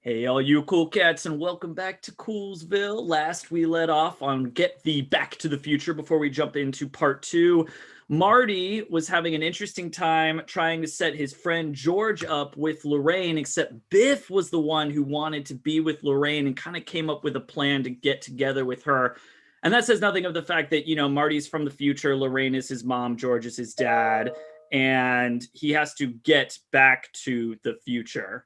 Hey, all you cool cats, and welcome back to Coolsville. Last we let off on Get the Back to the Future before we jump into part two. Marty was having an interesting time trying to set his friend George up with Lorraine, except Biff was the one who wanted to be with Lorraine and kind of came up with a plan to get together with her. And that says nothing of the fact that, Marty's from the future, Lorraine is his mom, George is his dad, and he has to get back to the future.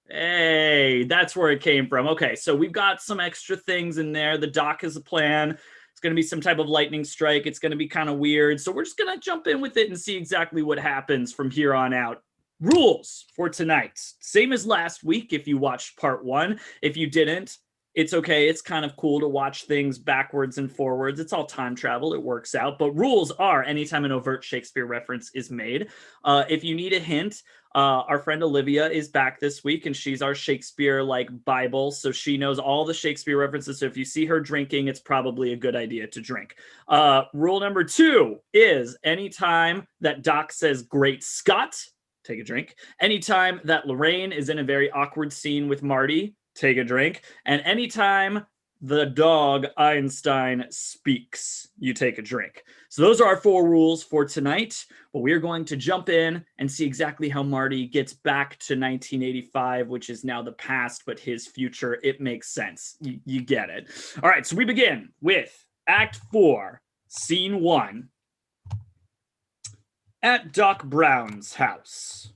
Hey, that's where it came from. Okay, so we've got some extra things in there. The doc has a plan. It's going to be some type of lightning strike. It's going to be kind of weird. So we're just going to jump in with it and see exactly what happens from here on out. Rules for tonight. Same as last week if you watched part one. If you didn't, it's okay. It's kind of cool to watch things backwards and forwards. It's all time travel. It works out. But rules are anytime an overt Shakespeare reference is made. If you need a hint, our friend Olivia is back this week, and she's our Shakespeare Bible, so she knows all the Shakespeare references. So if you see her drinking, it's probably a good idea to drink. Rule number 2 is anytime that Doc says "Great Scott," take a drink. Anytime that Lorraine is in a very awkward scene with Marty, take a drink. And anytime the dog Einstein speaks, you take a drink. So those are our 4 rules for tonight, but we are going to jump in and see exactly how Marty gets back to 1985, which is now the past, but his future. It makes sense. You get it. All right, so we begin with Act 4, Scene 1. At Doc Brown's house.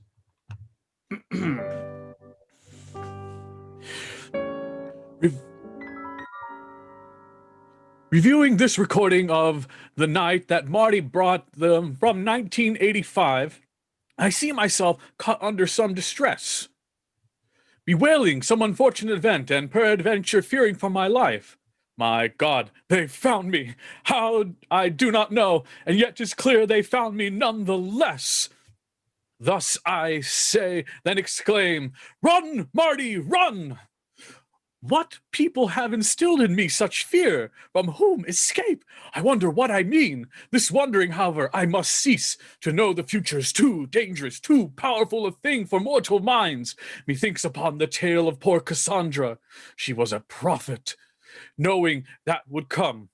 Reviewing this recording of the night that Marty brought them from 1985, I see myself caught under some distress, bewailing some unfortunate event and peradventure fearing for my life. My God, they found me. How, I do not know, and yet 'tis clear they found me nonetheless. Thus I say, then exclaim, "Run, Marty, run!" What people have instilled in me such fear? From whom escape? I wonder what I mean. This wondering, however, I must cease. To know the future's too dangerous, too powerful a thing for mortal minds. Methinks upon the tale of poor Cassandra. She was a prophet, knowing that would come.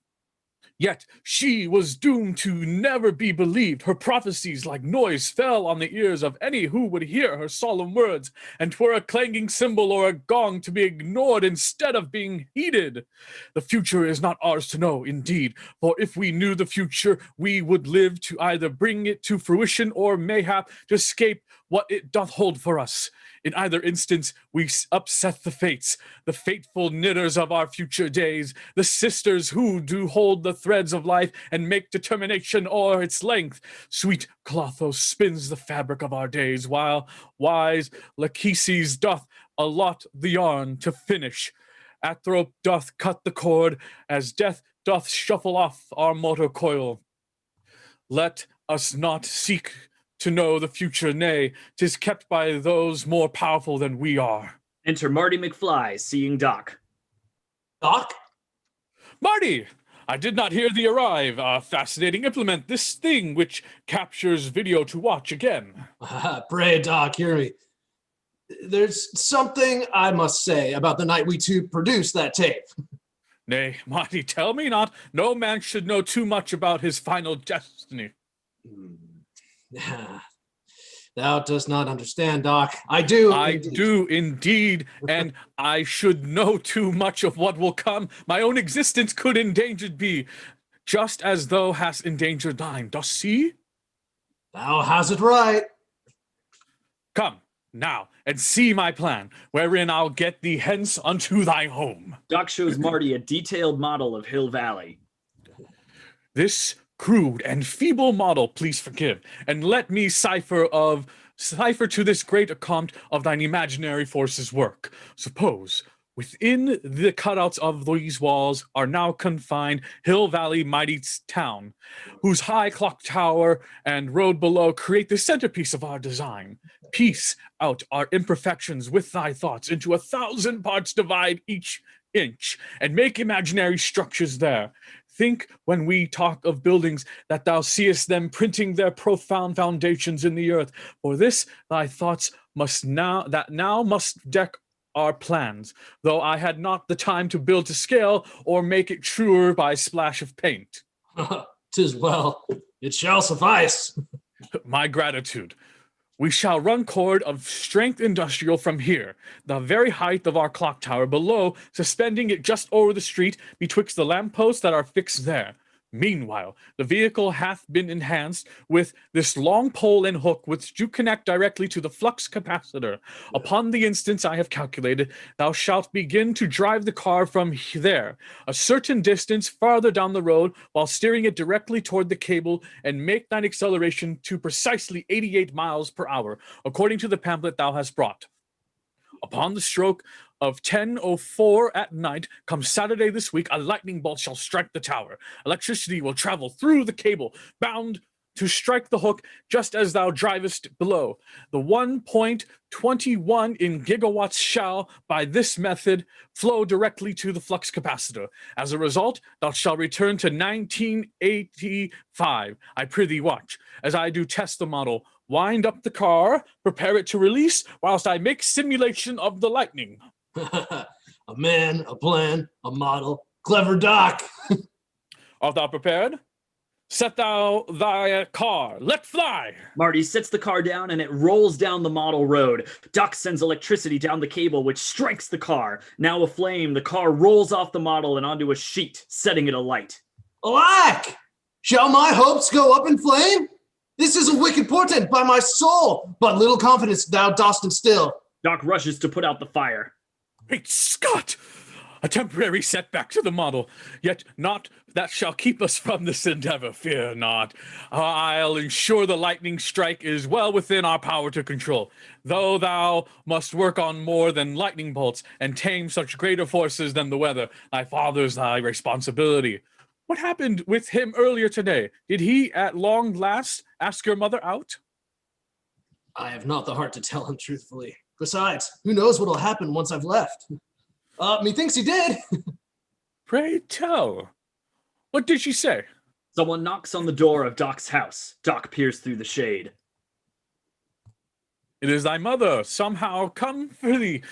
Yet she was doomed to never be believed. Her prophecies like noise fell on the ears of any who would hear her solemn words, and 'twere a clanging cymbal or a gong to be ignored instead of being heeded. The future is not ours to know, indeed, for if we knew the future, we would live to either bring it to fruition or mayhap to escape what it doth hold for us. In either instance, we upset the fates, the fateful knitters of our future days, the sisters who do hold the threads of life and make determination o'er its length. Sweet Clotho spins the fabric of our days, while wise Lachesis doth allot the yarn to finish. Athrope doth cut the cord, as death doth shuffle off our mortal coil. Let us not seek to know the future, nay, 'tis kept by those more powerful than we are. Enter Marty McFly, seeing Doc. Doc? Marty! I did not hear thee arrive. A fascinating implement, this thing which captures video to watch again. Pray, Doc, hear me. There's something I must say about the night we two produced that tape. Nay, Marty, tell me not. No man should know too much about his final destiny. Thou dost not understand, Doc. I do. I do indeed, and I should know too much of what will come. My own existence could endangered be, just as thou hast endangered thine. Dost see? Thou hast it right. Come, now, and see my plan, wherein I'll get thee hence unto thy home. Doc shows Marty a detailed model of Hill Valley. This crude and feeble model, please forgive, and let me cipher to this great account of thine imaginary forces work. Suppose within the cutouts of these walls are now confined Hill Valley mighty town, whose high clock tower and road below create the centerpiece of our design. Piece out our imperfections with thy thoughts, into 1,000 parts divide each inch, and make imaginary structures there. Think when we talk of buildings that thou seest them printing their profound foundations in the earth. For this thy thoughts must now must deck our plans, though I had not the time to build to scale or make it truer by splash of paint. 'Tis well. It shall suffice. My gratitude. We shall run cord of strength industrial from here, the very height of our clock tower below, suspending it just over the street betwixt the lampposts that are fixed there. Meanwhile, the vehicle hath been enhanced with this long pole and hook which do connect directly to the flux capacitor. Upon the instance I have calculated, thou shalt begin to drive the car from there, a certain distance farther down the road, while steering it directly toward the cable, and make thine acceleration to precisely 88 miles per hour, according to the pamphlet thou hast brought. Upon the stroke of 10:04 at night, come Saturday this week, a lightning bolt shall strike the tower. Electricity will travel through the cable, bound to strike the hook just as thou drivest below. The 1.21 in gigawatts shall, by this method, flow directly to the flux capacitor. As a result, thou shalt return to 1985. I prithee watch, as I do test the model. Wind up the car, prepare it to release, whilst I make simulation of the lightning. A man, a plan, a model. Clever Doc. Art thou prepared? Set thou thy car. Let fly! Marty sets the car down and it rolls down the model road. Doc sends electricity down the cable, which strikes the car. Now aflame, the car rolls off the model and onto a sheet, setting it alight. Alack! Shall my hopes go up in flame? This is a wicked portent by my soul, but little confidence thou dost instill. Doc rushes to put out the fire. Great Scott! A temporary setback to the model, yet not that shall keep us from this endeavor. Fear not. I'll ensure the lightning strike is well within our power to control, though thou must work on more than lightning bolts and tame such greater forces than the weather. Thy father's thy responsibility. What happened with him earlier today? Did he at long last ask your mother out? I have not the heart to tell him truthfully. Besides, who knows what'll happen once I've left? Methinks he did. Pray tell. What did she say? Someone knocks on the door of Doc's house. Doc peers through the shade. It is thy mother. Somehow come for thee.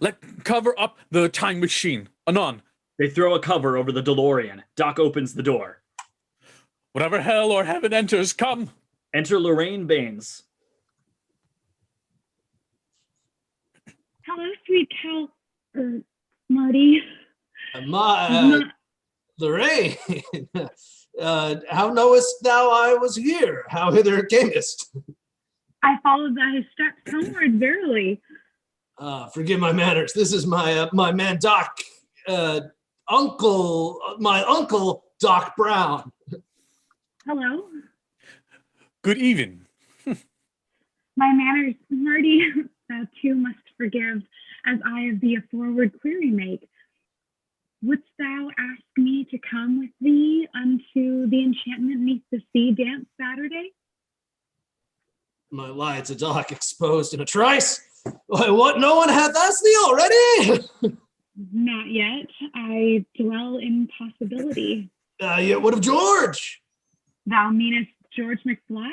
Let cover up the time machine. Anon. They throw a cover over the DeLorean. Doc opens the door. Whatever hell or heaven enters, come. Enter Lorraine Baines. Hello, sweet Marty. Lorraine, how knowest thou I was here? How hither camest? I followed thy steps homeward, verily. Forgive my manners. This is my man Doc, my uncle Doc Brown. Hello. Good evening. My manners, Marty, thou too must forgive, as I of thee a forward query make. Wouldst thou ask me to come with thee unto the enchantment neath the sea dance Saturday? My lie to Doc exposed in a trice. Why, what, no one hath asked thee already? Not yet. I dwell in possibility. Yet what of George? Thou meanest George McFly?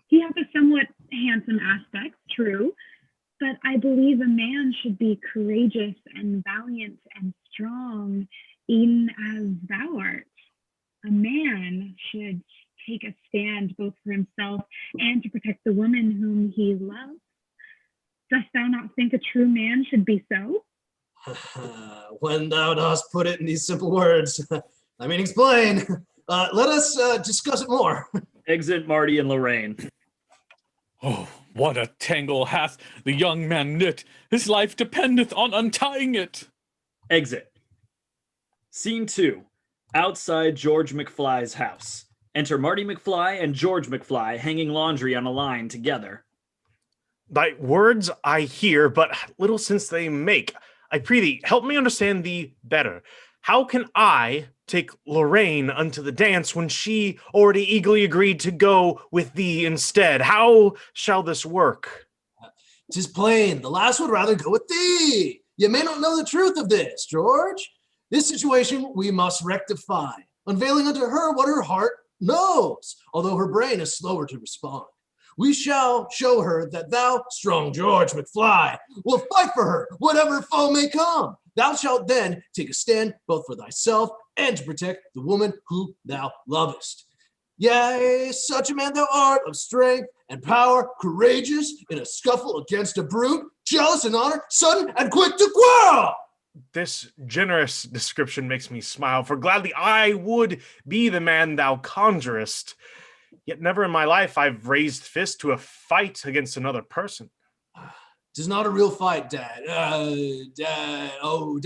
He hath a somewhat handsome aspect, true, but I believe a man should be courageous and valiant and strong, even as thou art. A man should take a stand both for himself and to protect the woman whom he loves. Dost thou not think a true man should be so? When thou dost put it in these simple words, I mean explain. Let us discuss it more. Exit Marty and Lorraine. Oh, what a tangle hath the young man knit. His life dependeth on untying it. Exit. Scene 2. Outside George McFly's house. Enter Marty McFly and George McFly hanging laundry on a line together. Thy words I hear, but little sense they make. I prithee, help me understand thee better. How can I take Lorraine unto the dance when she already eagerly agreed to go with thee instead? How shall this work? 'Tis plain, the lass would rather go with thee. You may not know the truth of this, George. This situation we must rectify, unveiling unto her what her heart knows, although her brain is slower to respond. We shall show her that thou, strong George McFly, will fight for her, whatever foe may come. Thou shalt then take a stand both for thyself and to protect the woman who thou lovest. Yea, such a man thou art, of strength and power, courageous in a scuffle against a brute, jealous in honor, sudden and quick to quarrel. This generous description makes me smile, for gladly I would be the man thou conjurest. Yet never in my life I've raised fist to a fight against another person. 'Tis not a real fight, Dad. Daddy-o.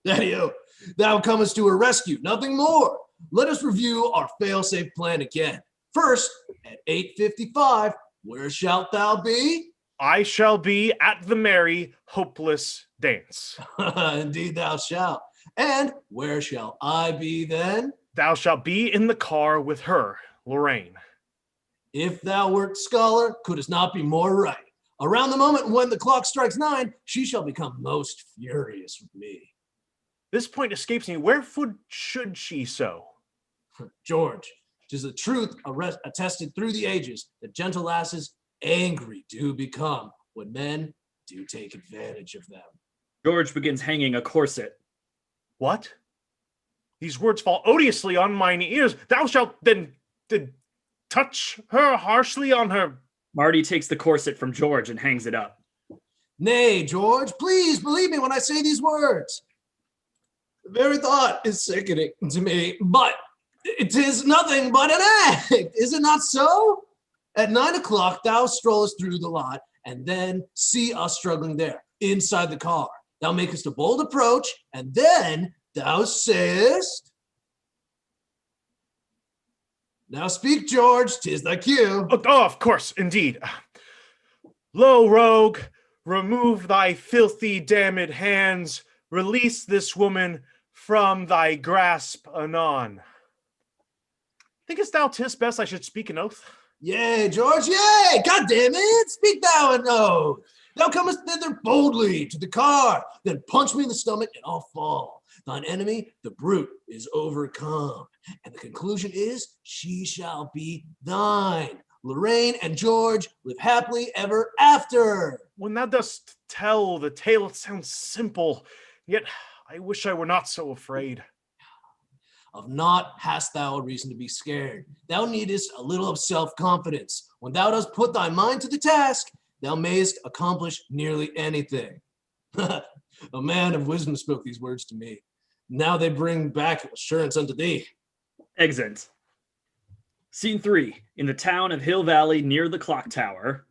Daddy-o, thou comest to a rescue, nothing more. Let us review our fail-safe plan again. First, at 8:55, where shalt thou be? I shall be at the merry, hopeless dance. Indeed thou shalt. And where shall I be then? Thou shalt be in the car with her, Lorraine. If thou wert scholar, couldst not be more right. Around the moment when the clock strikes 9, she shall become most furious with me. This point escapes me. Wherefore should she so? George, 'tis the truth attested through the ages that gentle lasses angry do become when men do take advantage of them. George begins hanging a corset. What? These words fall odiously on mine ears. Thou shalt then touch her harshly on her. Marty takes the corset from George and hangs it up. Nay, George, please believe me when I say these words. The very thought is sickening to me, but it is nothing but an act. Is it not so? At 9 o'clock, thou strollest through the lot and then see us struggling there, inside the car. Thou makest a bold approach, and then thou sayest, now speak, George, 'tis thy cue. Oh, of course, indeed. Lo, rogue, remove thy filthy, damned hands. Release this woman from thy grasp anon. Thinkest thou 'tis best I should speak an oath? Yea, George, yea! God damn it! Speak thou an oath! Thou comest thither boldly to the car, then punch me in the stomach and I'll fall. Thine enemy, the brute, is overcome. And the conclusion is, she shall be thine. Lorraine and George live happily ever after. When thou dost tell the tale, it sounds simple, yet I wish I were not so afraid. Of naught hast thou a reason to be scared. Thou needest a little of self-confidence. When thou dost put thy mind to the task, thou mayest accomplish nearly anything. A man of wisdom spoke these words to me. Now they bring back assurance unto thee. Exit. Scene 3, in the town of Hill Valley near the clock tower.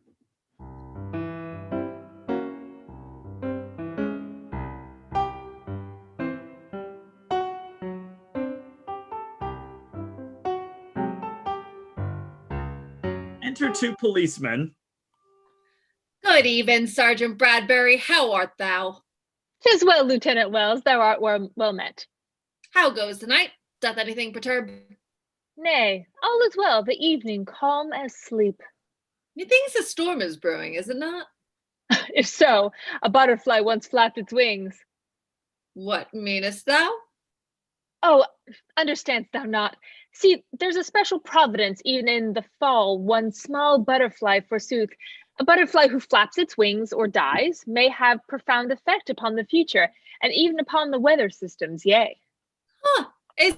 Enter 2 policemen. Good even, Sergeant Bradbury. How art thou? 'Tis well, Lieutenant Wells, thou art well met. How goes the night? Doth anything perturb? Nay, all is well, the evening calm as sleep. Methinks a storm is brewing, is it not? If so, a butterfly once flapped its wings. What meanest thou? Oh, understandst thou not? See, there's a special providence even in the fall. One small butterfly, forsooth, a butterfly who flaps its wings or dies, may have profound effect upon the future, and even upon the weather systems, yea. Huh. Is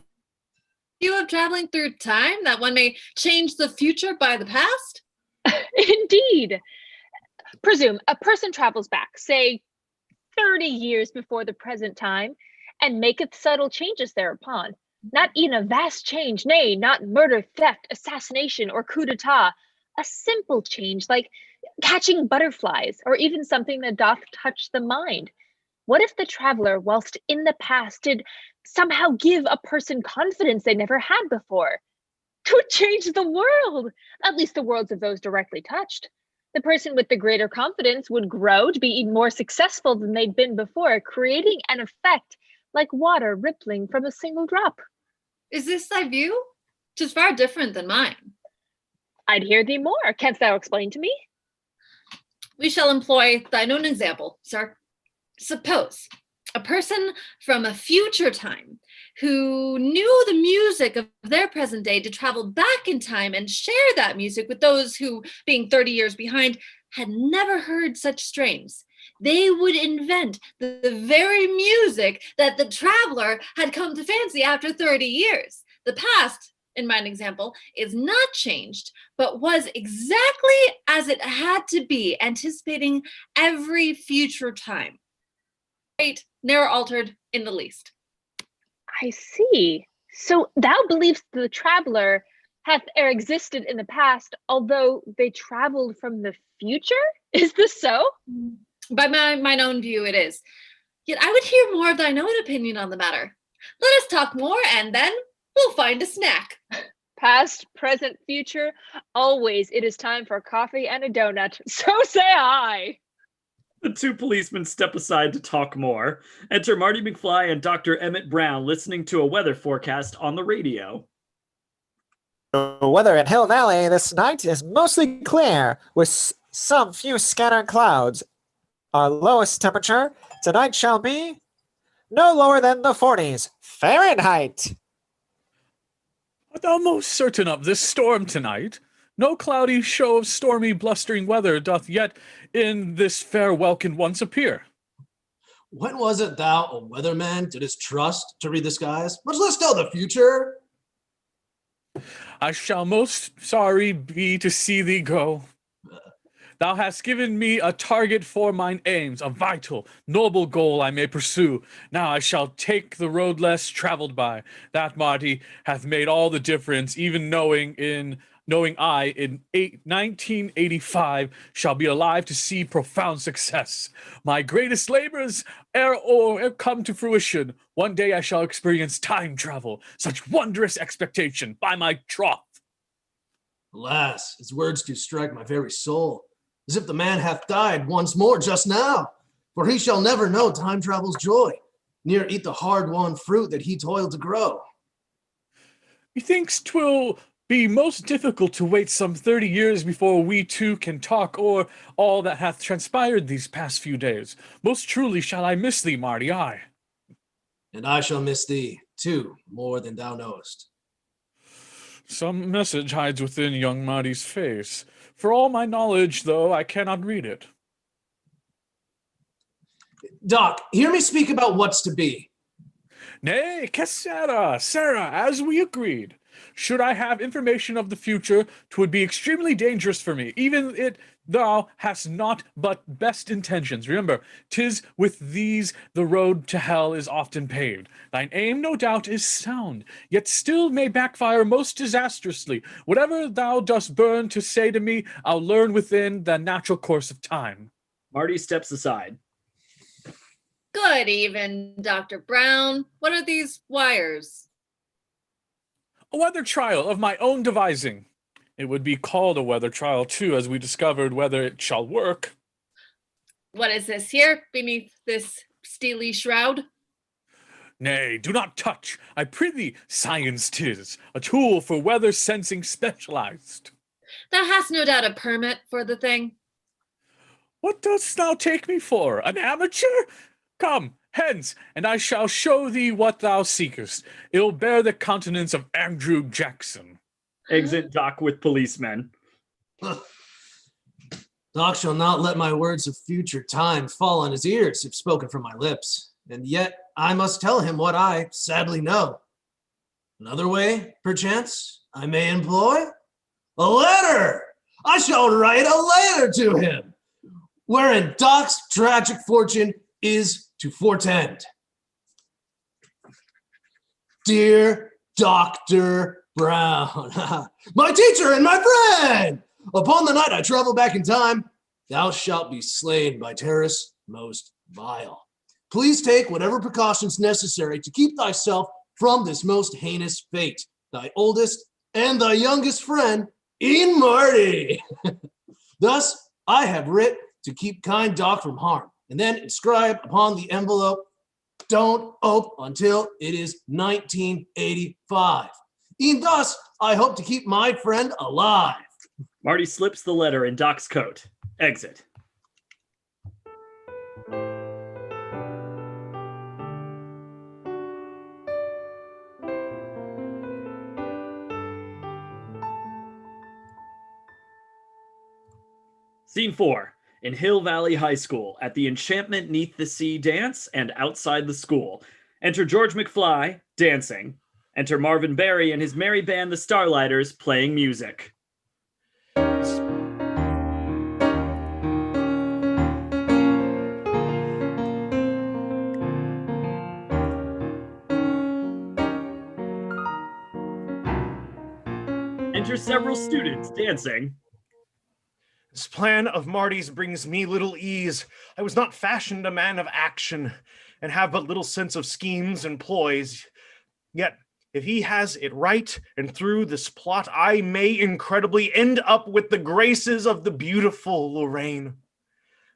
you of traveling through time that one may change the future by the past? Indeed. Presume a person travels back, say, 30 years before the present time, and maketh subtle changes thereupon. Not even a vast change, nay, not murder, theft, assassination, or coup d'etat. A simple change, like catching butterflies, or even something that doth touch the mind. What if the traveler, whilst in the past, did somehow give a person confidence they never had before? 'Twould change the world, at least the worlds of those directly touched. The person with the greater confidence would grow to be even more successful than they'd been before, creating an effect like water rippling from a single drop. Is this thy view? 'Tis far different than mine. I'd hear thee more. Canst thou explain to me? We shall employ thine own example, sir. Suppose A person from a future time who knew the music of their present day to travel back in time and share that music with those who, being 30 years behind, had never heard such strains. They would invent the very music that the traveler had come to fancy after 30 years. The past, in my example, is not changed, but was exactly as it had to be, anticipating every future time. Right, ne'er altered in the least. I see. So thou believest the traveler hath existed in the past, although they traveled from the future? Is this so? By mine own view, it is. Yet I would hear more of thine own opinion on the matter. Let us talk more, and then we'll find a snack. Past, present, future, always it is time for coffee and a donut. So say I. The two policemen step aside to talk more. Enter Marty McFly and Dr. Emmett Brown listening to a weather forecast on the radio. The weather in Hill Valley this night is mostly clear, with some few scattered clouds. Our lowest temperature tonight shall be no lower than the 40s Fahrenheit. Art thou most certain of this storm tonight? No cloudy show of stormy, blustering weather doth yet in this fair welkin once appear. When was it thou, a weatherman, didst trust to read the skies, much less tell the future? I shall most sorry be to see thee go. Thou hast given me a target for mine aims, a vital, noble goal I may pursue. Now I shall take the road less traveled by. That, Marty, hath made all the difference, even knowing I, in 1985, shall be alive to see profound success. My greatest labors ere come to fruition. One day I shall experience time travel, such wondrous expectation, by my troth. Alas, his words do strike my very soul, as if the man hath died once more just now. For he shall never know time travel's joy, ne'er eat the hard-won fruit that he toiled to grow. Methinks 'twill be most difficult to wait some 30 years before we two can talk o'er all that hath transpired these past few days. Most truly shall I miss thee, Marty, I. And I shall miss thee, too, more than thou knowest. Some message hides within young Marty's face. For all my knowledge, though, I cannot read it. Doc, hear me speak about what's to be. Nay, que sera, Sarah, as we agreed. Should I have information of the future, 'twould be extremely dangerous for me, even it thou hast not but best intentions. Remember, 'tis with these the road to hell is often paved. Thine aim, no doubt, is sound, yet still may backfire most disastrously. Whatever thou dost burn to say to me, I'll learn within the natural course of time. Marty steps aside. Good even, Dr. Brown. What are these wires? A weather trial of my own devising. It would be called a weather trial, too, as we discovered whether it shall work. What is this here, beneath this steely shroud? Nay, do not touch. I prithee, science 'tis, a tool for weather sensing specialized. Thou hast no doubt a permit for the thing. What dost thou take me for, an amateur? Come, hence, and I shall show thee what thou seekest. It'll bear the countenance of Andrew Jackson. Exit Doc with policemen. Doc shall not let my words of future time fall on his ears if spoken from my lips, and yet I must tell him what I sadly know. Another way, perchance, I may employ a letter. I shall write a letter to him, wherein Doc's tragic fortune is to foretend. Dear Dr. Brown, my teacher and my friend, upon the night I travel back in time, thou shalt be slain by terrorists most vile. Please take whatever precautions necessary to keep thyself from this most heinous fate. Thy oldest and thy youngest friend, in Marty. Thus, I have writ to keep kind Doc from harm, and then inscribe upon the envelope, don't ope until it is 1985. E'en thus, I hope to keep my friend alive. Marty slips the letter in Doc's coat. Exit. Scene 4. In Hill Valley High School, at the Enchantment 'Neath the Sea dance and outside the school. Enter George McFly, dancing. Enter Marvin Berry and his merry band, the Starlighters, playing music. Enter several students dancing. This plan of Marty's brings me little ease. I was not fashioned a man of action, and have but little sense of schemes and ploys. Yet, if he has it right, and through this plot I may incredibly end up with the graces of the beautiful Lorraine,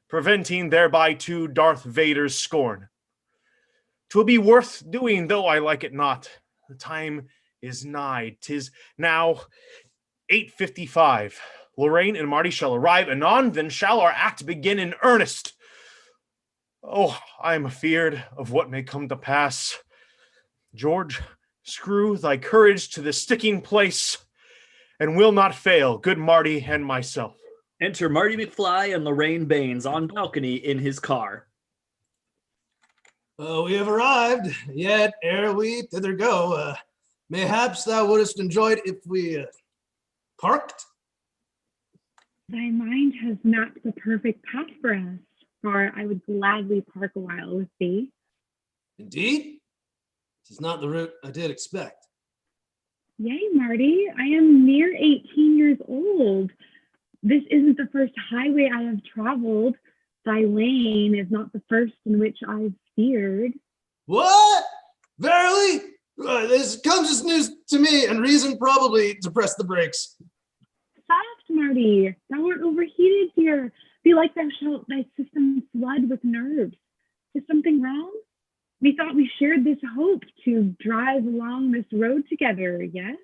preventing thereby to Darth Vader's scorn. 'Twill be worth doing, though I like it not. The time is nigh. 'Tis now 8:55. Lorraine and Marty shall arrive anon, then shall our act begin in earnest. Oh, I am afeard of what may come to pass. George, screw thy courage to the sticking place, and will not fail, good Marty and myself. Enter Marty McFly and Lorraine Baines on balcony in his car. We have arrived, yet ere we thither go, mayhaps thou wouldst enjoy it if we parked? Thy mind has mapped the perfect path for us, for I would gladly park a while with thee. Indeed? 'Tis not the route I did expect. Yea, Marty, I am near 18 years old. This isn't the first highway I have traveled. Thy lane is not the first in which I've steered. What? Verily? This comes as news to me, and reason probably to press the brakes. Soft, Marty, thou art overheated here. Belike thou shalt thy system flood with nerves. Is something wrong? We thought we shared this hope to drive along this road together, yes?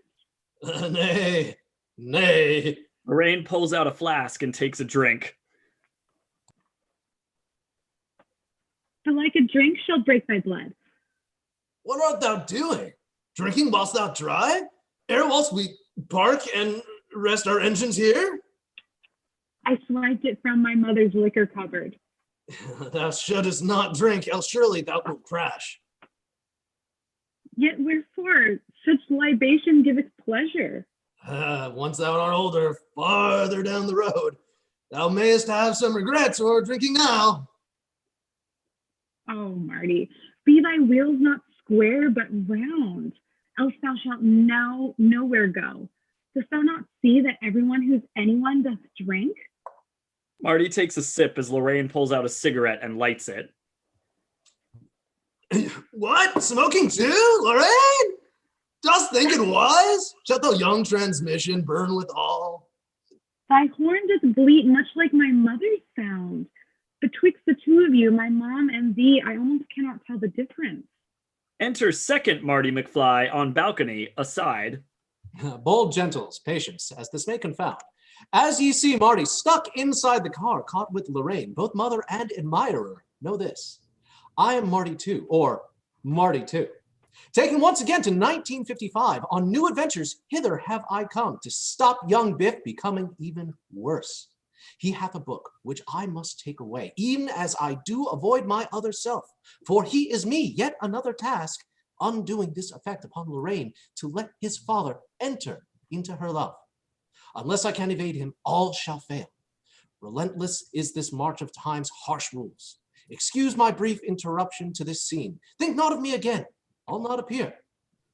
Nay, nay. Lorraine pulls out a flask and takes a drink. Belike a drink shall break thy blood. What art thou doing? Drinking whilst thou drive? Ere whilst we park and rest our engines here? I swiped it from my mother's liquor cupboard. Thou shouldst not drink, else surely thou wilt crash. Yet wherefore? Such libation giveth pleasure. Once thou art older, farther down the road, thou mayest have some regrets o'er drinking now. Oh, Marty, be thy wheels not square but round, else thou shalt now nowhere go. Dost thou not see that everyone who's anyone doth drink? Marty takes a sip as Lorraine pulls out a cigarette and lights it. What? Smoking too, Lorraine? Dost think it wise? Shalt thou young transmission burn with all? Thy horn doth bleat much like my mother's sound. Betwixt the two of you, my mom and thee, I almost cannot tell the difference. Enter second Marty McFly on balcony, aside. Bold gentles, patience, as this may confound. As ye see Marty stuck inside the car, caught with Lorraine, both mother and admirer, know this. I am Marty too, or Marty too. Taken once again to 1955, on new adventures, hither have I come to stop young Biff becoming even worse. He hath a book which I must take away, even as I do avoid my other self. For he is me, yet another task, undoing this effect upon Lorraine, to let his father enter into her love. Unless I can evade him, all shall fail. Relentless is this march of time's harsh rules. Excuse my brief interruption to this scene. Think not of me again. I'll not appear.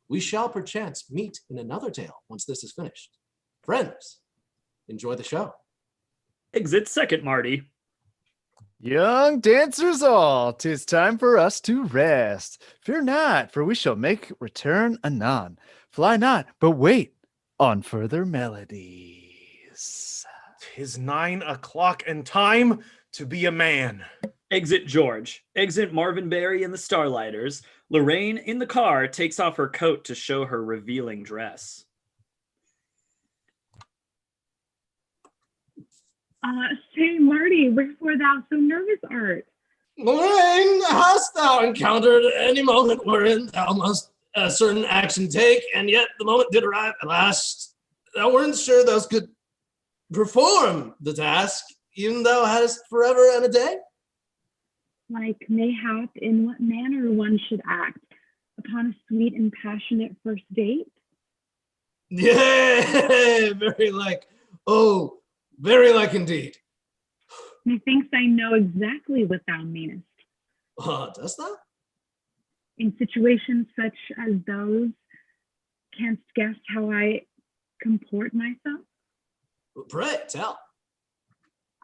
We shall perchance meet in another tale once this is finished. Friends, enjoy the show. Exit second Marty. Young dancers all, 'tis time for us to rest. Fear not, for we shall make return anon. Fly not, but wait on further melodies. 'Tis 9 o'clock and time to be a man. Exit George. Exit Marvin Berry and the Starlighters. Lorraine in the car takes off her coat to show her revealing dress. Say, Marty, wherefore thou so nervous art? Lorraine, hast thou encountered any moment wherein thou must a certain action take, and yet the moment did arrive at last? Thou weren't sure thou could perform the task. even thou hadst forever and a day? Like mayhap in what manner one should act upon a sweet and passionate first date? Yeah, very like. Oh, very like indeed. Methinks I know exactly what thou meanest. Dost thou? In situations such as those, canst guess how I comport myself? Pray, tell.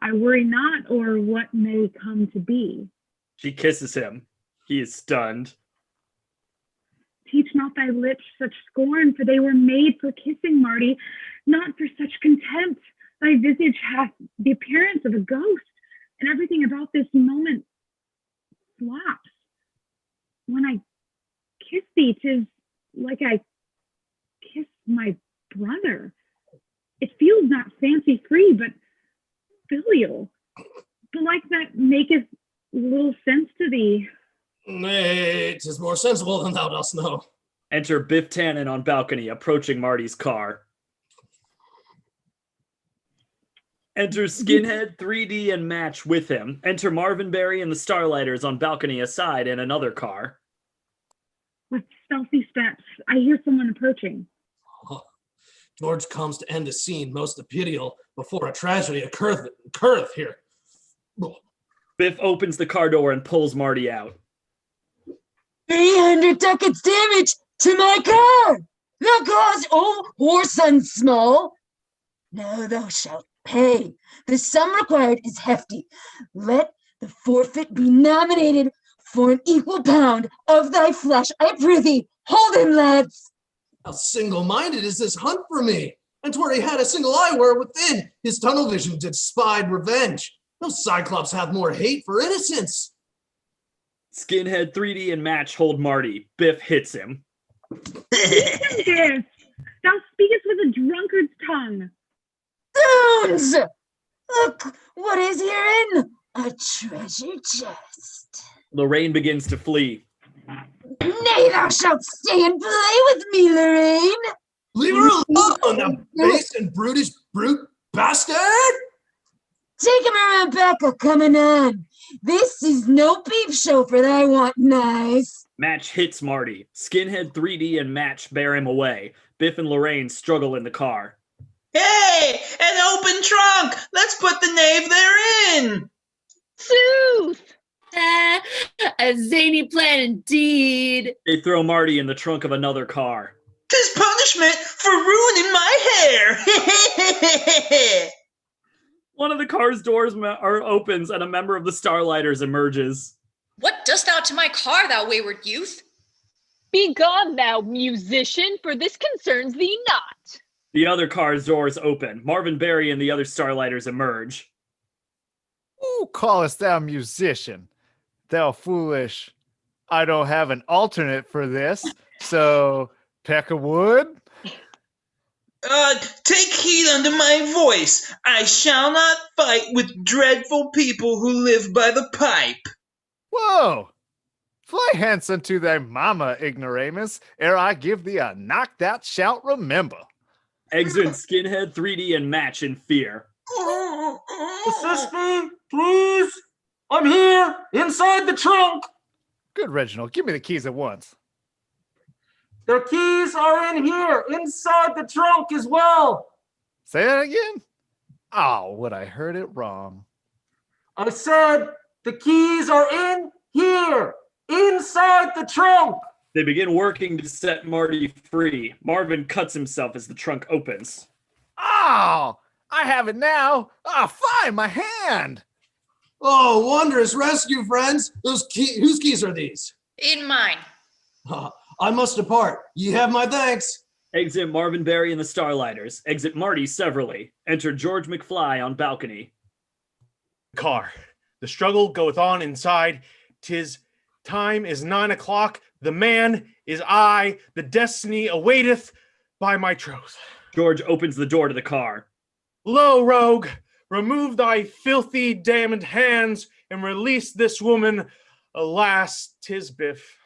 I worry not o'er what may come to be. She kisses him. He is stunned. Teach not thy lips such scorn, for they were made for kissing, Marty, not for such contempt. Thy visage hath the appearance of a ghost, and everything about this moment flops. When I kiss thee, 'tis like I kiss my brother. It feels not fancy-free, but filial. But like that maketh little sense to thee. Nay, 'tis more sensible than thou dost know. Enter Biff Tannen on balcony, approaching Marty's car. Enter Skinhead, 3D, and Match with him. Enter Marvin Berry and the Starlighters on balcony aside in another car. With stealthy steps, I hear someone approaching. George comes to end a scene most imperial before a tragedy occurreth here. Biff opens the car door and pulls Marty out. 300 ducats damage to my car! Thou cause old whoreson small. Now thou shalt pay. The sum required is hefty. Let the forfeit be nominated for an equal pound of thy flesh. I prithee, hold him, lads. How single-minded is this hunt for me? And twere he had a single eye where within his tunnel vision did spied revenge. No Cyclops hath more hate for innocence. Skinhead, 3D, and Match hold Marty. Biff hits him. Biff, thou speakest with a drunkard's tongue. Zounds! Look what is herein. A treasure chest. Lorraine begins to flee. Nay, thou shalt stay and play with me, Lorraine. Leave her alone, thou base and brutish brute bastard! Take him around back coming on. This is no peep show for thy want nice. Match hits Marty. Skinhead, 3D, and Match bear him away. Biff and Lorraine struggle in the car. Hey, an open trunk! Let's put the knave therein! Sooth! A zany plan indeed. They throw Marty in the trunk of another car. 'Tis punishment for ruining my hair! One of the car's doors opens and a member of the Starlighters emerges. What dost thou to my car, thou wayward youth? Begone, thou musician, for this concerns thee not. The other car's doors open. Marvin Berry and the other Starlighters emerge. Who callest thou musician? Thou foolish. I don't have an alternate for this, so peck of wood? Take heed unto my voice. I shall not fight with dreadful people who live by the pipe. Whoa! Fly hence unto thy mama, ignoramus, ere I give thee a knock thou shalt remember. Exit Skinhead, 3D, and Match in fear. Assist me, please. I'm here, inside the trunk. Good, Reginald. Give me the keys at once. The keys are in here, inside the trunk as well. Say that again? Oh, would I heard it wrong? I said the keys are in here, inside the trunk. They begin working to set Marty free. Marvin cuts himself as the trunk opens. Oh, I have it now. Ah, fine, my hand. Oh, wondrous rescue, friends. Whose keys are these? In mine. I must depart. Ye have my thanks. Exit Marvin Berry and the Starlighters. Exit Marty severally. Enter George McFly on balcony. Car. The struggle goeth on inside. 'Tis time is 9 o'clock. The man is I. The destiny awaiteth by my troth. George opens the door to the car. Lo, rogue, remove thy filthy, damned hands and release this woman. Alas, 'tis Biff.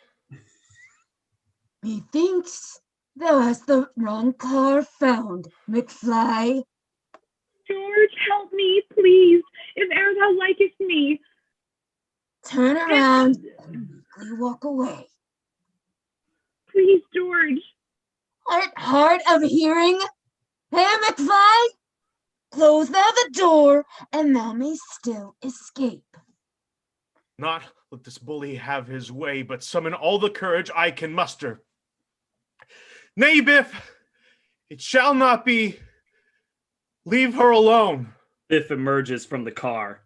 Methinks thou hast the wrong car found, McFly. George, help me, please, if e'er thou likest me. Turn around and meekly walk away. Please, George. Art hard of hearing? Hey, McFly? Close thou the door, and thou may still escape. Not let this bully have his way, but summon all the courage I can muster. Nay, Biff, it shall not be. Leave her alone. Biff emerges from the car.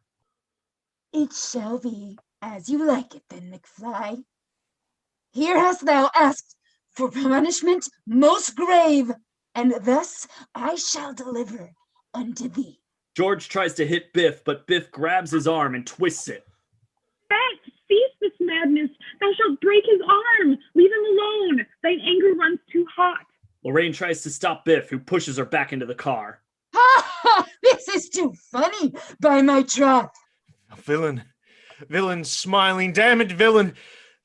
It shall be as you like it then, McFly. Here hast thou asked for punishment most grave, and thus I shall deliver unto thee. George tries to hit Biff, but Biff grabs his arm and twists it. Beth, cease this madness. Thou shalt break his arm. Leave him alone. Thine anger runs too hot. Lorraine tries to stop Biff, who pushes her back into the car. Ha ha! This is too funny, by my troth. Villain, villain smiling, damn it, villain.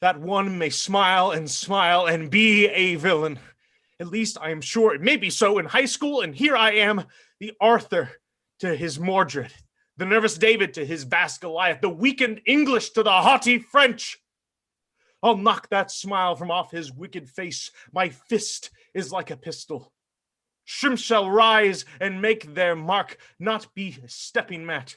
That one may smile and be a villain. At least I am sure it may be so in high school, and here I am, the Arthur to his Mordred, the nervous David to his vast Goliath, the weakened English to the haughty French. I'll knock that smile from off his wicked face. My fist is like a pistol. Shrimps shall rise and make their mark, not be stepping mat.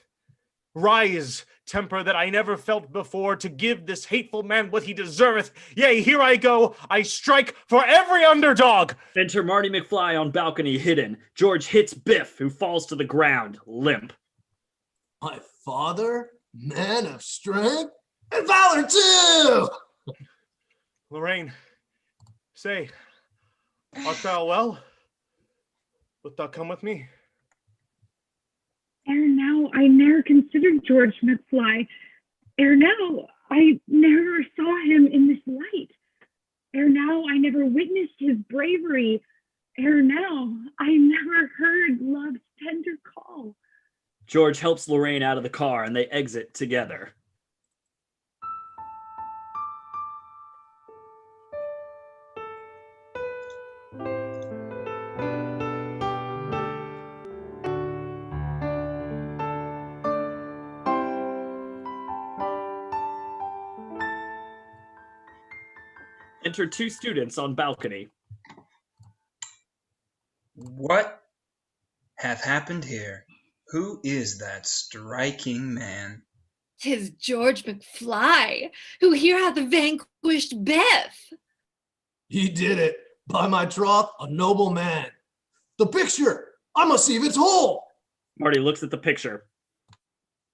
Rise, temper that I never felt before, to give this hateful man what he deserveth. Yea, here I go. I strike for every underdog. Enter Marty McFly on balcony hidden. George hits Biff, who falls to the ground, limp. My father, man of strength and valor too. Lorraine, say, art thou well? Wilt thou come with me? Ere now I ne'er considered George McFly. Ere now I never saw him in this light. Ere now I never witnessed his bravery. Ere now I never heard love's tender call. George helps Lorraine out of the car, and they exit together. Enter two students on balcony. What hath happened here? Who is that striking man? 'Tis George McFly, who here hath vanquished Biff. He did it, by my troth, a noble man. The picture, I must see if it's whole. Marty looks at the picture.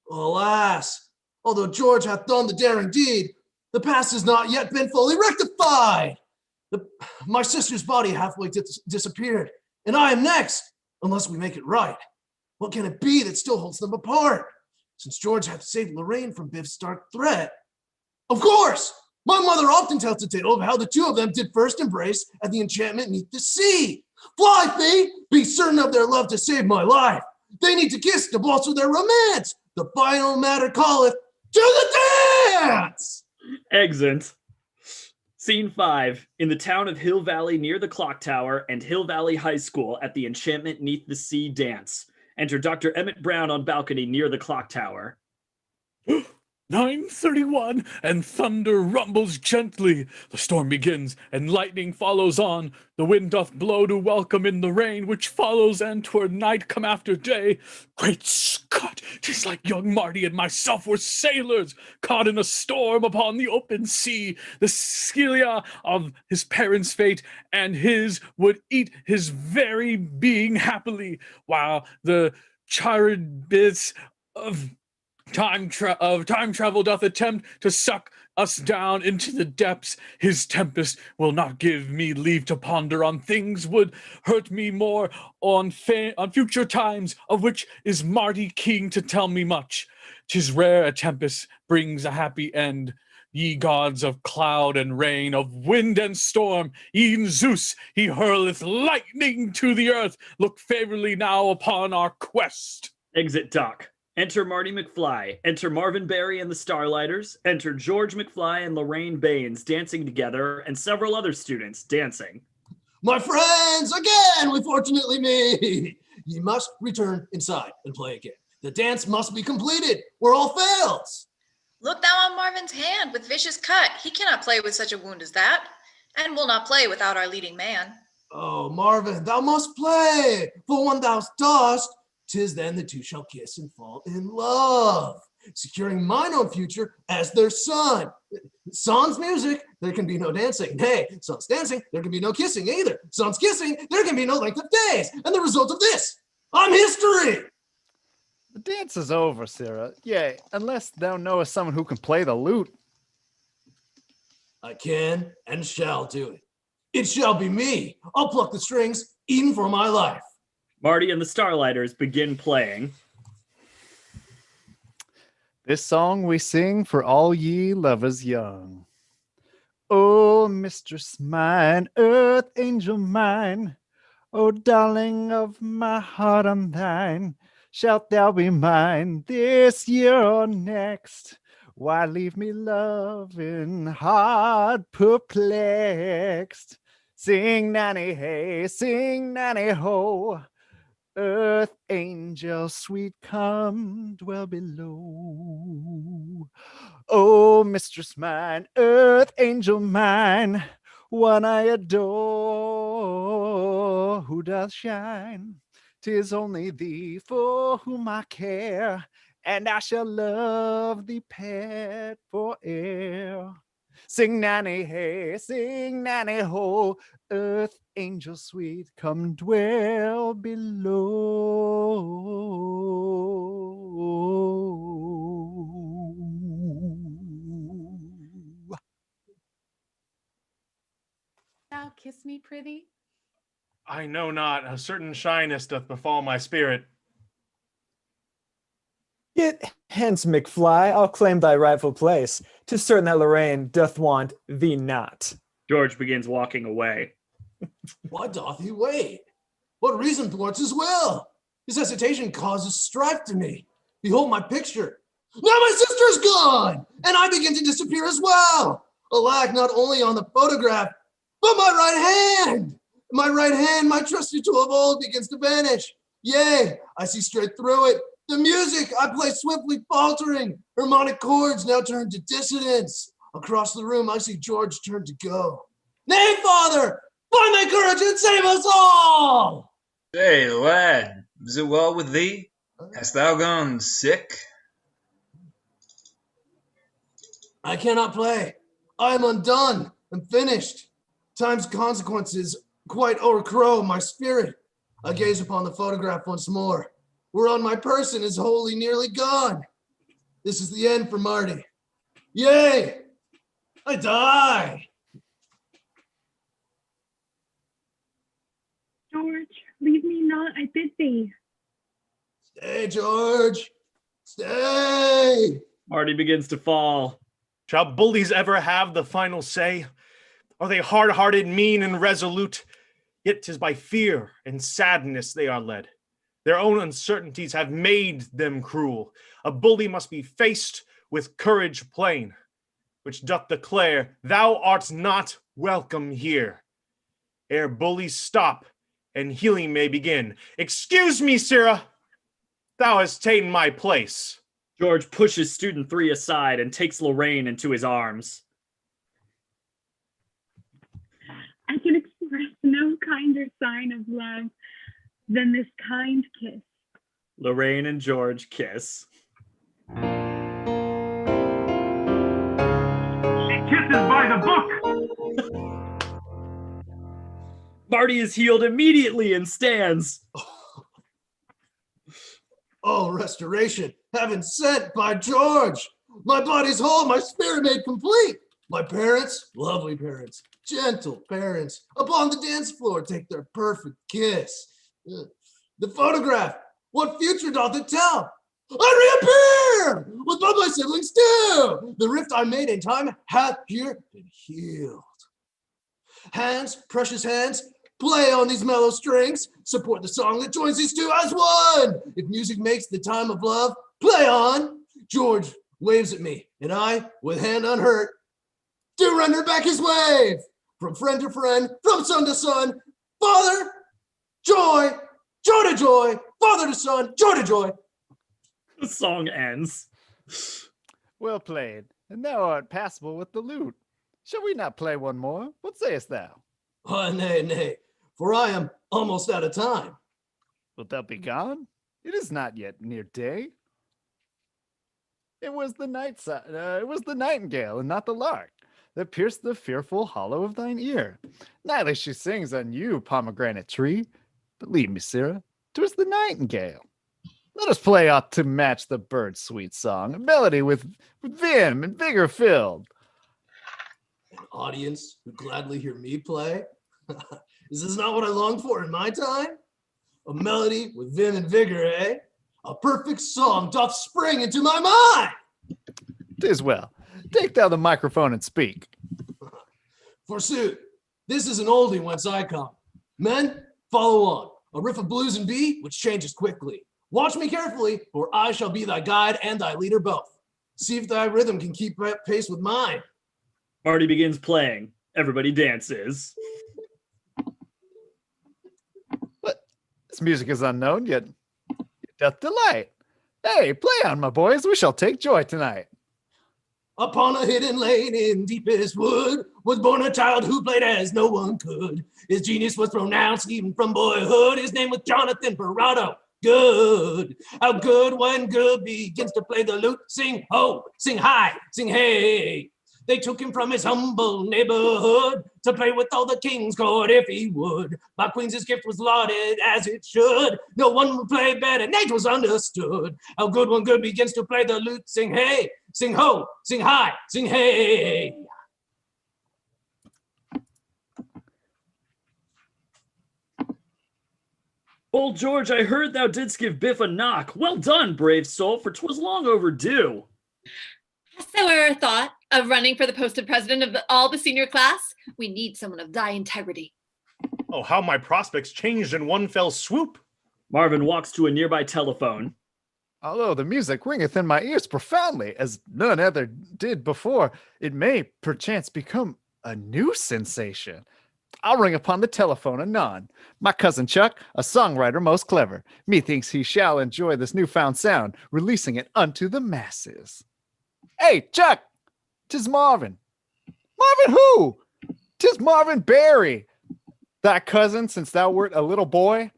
Alas, although George hath done the daring deed, the past has not yet been fully rectified. My sister's body halfway disappeared, and I am next, unless we make it right. What can it be that still holds them apart? Since George hath saved Lorraine from Biff's dark threat. Of course! My mother often tells the tale of how the two of them did first embrace at the enchantment 'neath the sea. Fly, Fee! Be certain of their love to save my life. They need to kiss to bolster their romance. The final matter calleth to the dance! Exit. Scene 5. In the town of Hill Valley near the clock tower and Hill Valley High School at the Enchantment 'neath the Sea dance. Enter Dr. Emmett Brown on balcony near the clock tower. 9:31, and thunder rumbles gently. The storm begins, and lightning follows on. The wind doth blow to welcome in the rain, which follows, and toward night come after day. Great Scott, 'tis like young Marty and myself were sailors, caught in a storm upon the open sea. The Scylla of his parents' fate and his would eat his very being happily, while the Charybdis of time travel doth attempt to suck us down into the depths. His tempest will not give me leave to ponder on things would hurt me more, on future times, of which is Marty king to tell me much. 'Tis rare a tempest brings a happy end. Ye gods of cloud and rain, of wind and storm, e'en Zeus, he hurleth lightning to the earth. Look favorably now upon our quest. Exit Doc. Enter Marty McFly. Enter Marvin Berry and the Starlighters. Enter George McFly and Lorraine Baines dancing together, and several other students dancing. My friends, again, we fortunately meet. ye must return inside and play again. The dance must be completed, or all fails. Look thou on Marvin's hand with vicious cut. He cannot play with such a wound as that, and will not play without our leading man. Oh, Marvin, thou must play, for when thou dost, 'tis then the two shall kiss and fall in love, securing mine own future as their son. Sans music, there can be no dancing. Nay, sans dancing, there can be no kissing either. Sans kissing, there can be no length of days. And the result of this, I'm history. The dance is over, Sarah. Yea, unless thou knowest someone who can play the lute. I can and shall do it. It shall be me. I'll pluck the strings, even for my life. Marty and the Starlighters begin playing. This song we sing for all ye lovers young. Oh, mistress mine, earth angel mine, oh, darling of my heart and thine, shalt thou be mine this year or next? Why leave me loving, heart perplexed? Sing nanny hey, sing nanny ho, earth angel sweet, come dwell below. Oh, mistress mine, earth angel mine, one I adore, who doth shine? 'Tis only thee for whom I care, and I shall love thee, pet, fore'er. Sing nanny hey, sing nanny ho, earth angel sweet, come dwell below. Thou kiss me, prithee? I know not, a certain shyness doth befall my spirit. Get hence, McFly, I'll claim thy rightful place. 'Tis certain that Lorraine doth want thee not. George begins walking away. Why doth he wait? What reason thwarts his will? His hesitation causes strife to me. Behold my picture. Now my sister's gone, and I begin to disappear as well. Alack, not only on the photograph, but my right hand. My right hand, my trusty tool of old, begins to vanish. Yea, I see straight through it. The music I play swiftly faltering. Harmonic chords now turn to dissonance. Across the room, I see George turn to go. Nay, Father, find thy courage and save us all! Hey, lad, is it well with thee? Hast thou gone sick? I cannot play. I am undone and finished. Time's consequences quite o'ercrow my spirit. I gaze upon the photograph once more, whereon my person is wholly nearly gone. This is the end for Marty. Yea, I die. George, leave me not, I bid thee. Stay, George. Stay. Marty begins to fall. Shall bullies ever have the final say? Are they hard-hearted, mean, and resolute? Yet 'tis by fear and sadness they are led. Their own uncertainties have made them cruel. A bully must be faced with courage plain, which doth declare thou art not welcome here. Ere bullies stop and healing may begin. Excuse me, Sarah, thou hast taken my place. George pushes student 3 aside and takes Lorraine into his arms. I can express no kinder sign of love than this kind kiss. Lorraine and George kiss. She kisses by the book. Marty is healed immediately and stands. Oh, restoration, heaven sent by George. My body's whole, my spirit made complete. My parents, lovely parents, gentle parents, upon the dance floor take their perfect kiss. The photograph, what future doth it tell? I reappear with both my siblings too. The rift I made in time hath here been healed. Hands, precious hands, play on these mellow strings. Support the song that joins these two as one. If music makes the time of love, play on. George waves at me, and I, with hand unhurt, do render back his wave. From friend to friend, from son to son, Father, joy, joy to joy, father to son, joy to joy. The song ends. Well played, and thou art passable with the lute. Shall we not play one more? What sayest thou? Nay, nay, for I am almost out of time. Wilt thou be gone? It is not yet near day. It was the nightingale and not the lark that pierced the fearful hollow of thine ear. Nightly she sings on you, pomegranate tree. Believe me, Sarah, 'twas the nightingale. Let us play out to match the bird's sweet song, a melody with vim and vigor filled. An audience who gladly hear me play? Is this not what I longed for in my time? A melody with vim and vigor, eh? A perfect song doth spring into my mind. 'Tis well. Take thou the microphone and speak. Forsooth, this is an oldie whence I come. Men, follow on. A riff of blues and B, which changes quickly. Watch me carefully, for I shall be thy guide and thy leader both. See if thy rhythm can keep pace with mine. Marty begins playing. Everybody dances. But this music is unknown, yet it doth delight. Hey, play on, my boys. We shall take joy tonight. Upon a hidden lane in deepest wood was born a child who played as no one could. His genius was pronounced even from boyhood. His name was Jonathan Parado. Good. How good when good begins to play the lute. Sing ho, sing high, sing hey. They took him from his humble neighborhood to play with all the king's court if he would. By Queen's his gift was lauded as it should. No one would play better, Nate was understood. How good when good begins to play the lute. Sing hey, sing ho, sing high, sing hey. Old George, I heard thou didst give Biff a knock. Well done, brave soul, for 'twas long overdue. Hast thou ever thought of running for the post of president of all the senior class? We need someone of thy integrity. Oh, how my prospects changed in one fell swoop. Marvin walks to a nearby telephone. Although the music ringeth in my ears profoundly, as none other did before, it may perchance become a new sensation. I'll ring upon the telephone anon. My cousin Chuck, a songwriter most clever, methinks he shall enjoy this newfound sound, releasing it unto the masses. Hey, Chuck! 'Tis Marvin. Marvin who? 'Tis Marvin Barry, thy cousin since thou wert a little boy.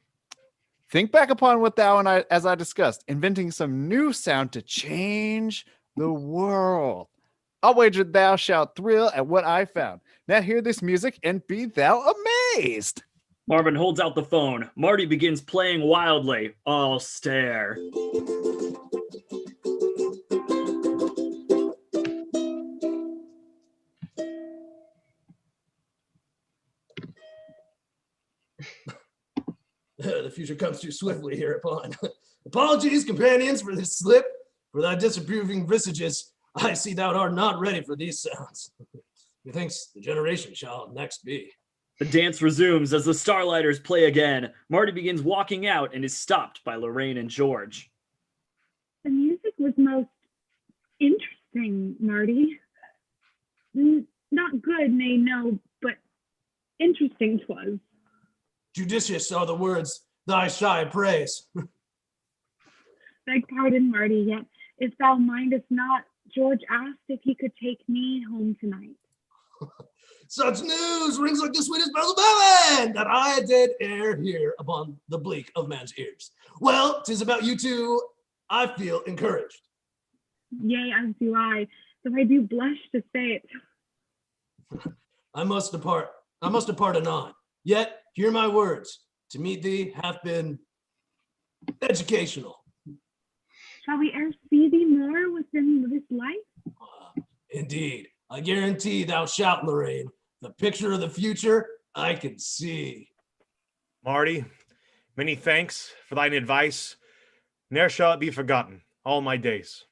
Think back upon what thou and I, as I discussed, inventing some new sound to change the world. I'll wager thou shalt thrill at what I found. Now hear this music and be thou amazed. Marvin holds out the phone. Marty begins playing wildly. All stare. The future comes too swiftly hereupon. Apologies, companions, for this slip. For thy disapproving visages, I see thou art not ready for these sounds. Methinks the generation shall next be. The dance resumes as the Starlighters play again. Marty begins walking out and is stopped by Lorraine and George. The music was most interesting, Marty. Not good, nay, no, but interesting 'twas. Judicious are the words thy shy praise. Beg pardon, Marty, yet if thou mindest not, George asked if he could take me home tonight. Such news rings like the sweetest bells of heaven that I did e'er hear upon the bleak of man's ears. Well, 'tis about you two I feel encouraged. Yea, as do I, though I do blush to say it. I must depart anon. Yet, hear my words. To meet thee hath been educational. Shall we e'er see thee more within this life? Indeed, I guarantee thou shalt, Lorraine. The picture of the future I can see. Marty, many thanks for thine advice. Ne'er shall it be forgotten all my days.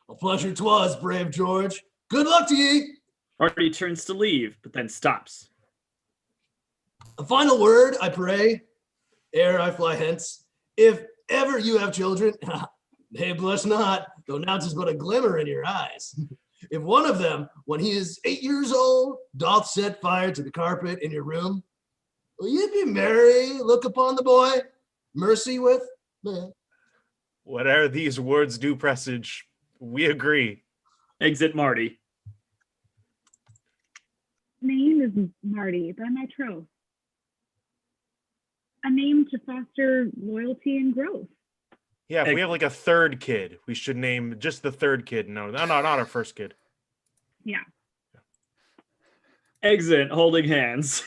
A pleasure 'twas, brave George. Good luck to ye. Marty turns to leave, but then stops. A final word, I pray, ere I fly hence. If ever you have children, they blush not, though now 'tis but a glimmer in your eyes. If one of them, when he is 8 years old, doth set fire to the carpet in your room, will you be merry, look upon the boy, mercy with? Whatever these words do presage, we agree. Exit Marty. Name is Marty, by my troth. A name to foster loyalty and growth. Yeah, if we have like a third kid, we should name just the third kid. No, not our first kid. Yeah, Exit holding hands.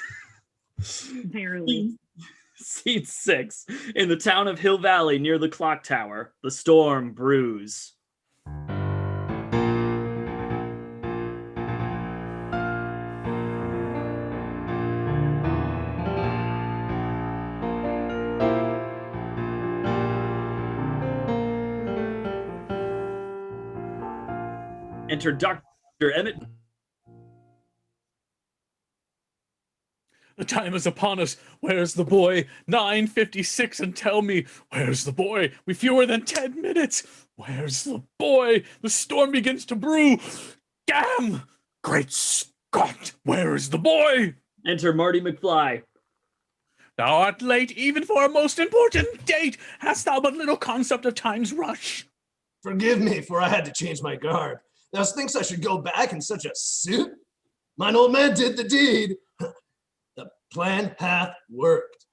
barely. Seat 6. In the town of Hill Valley near the clock tower, the storm brews. Enter Dr. Emmett. The time is upon us. Where's the boy? 9:56, and tell me, where's the boy? We fewer than 10 minutes. Where's the boy? The storm begins to brew. Damn! Great Scott! Where is the boy? Enter Marty McFly. Thou art late even for a most important date. Hast thou but little concept of time's rush? Forgive me, for I had to change my garb. Thou thinks I should go back in such a suit? Mine old man did the deed. The plan hath worked.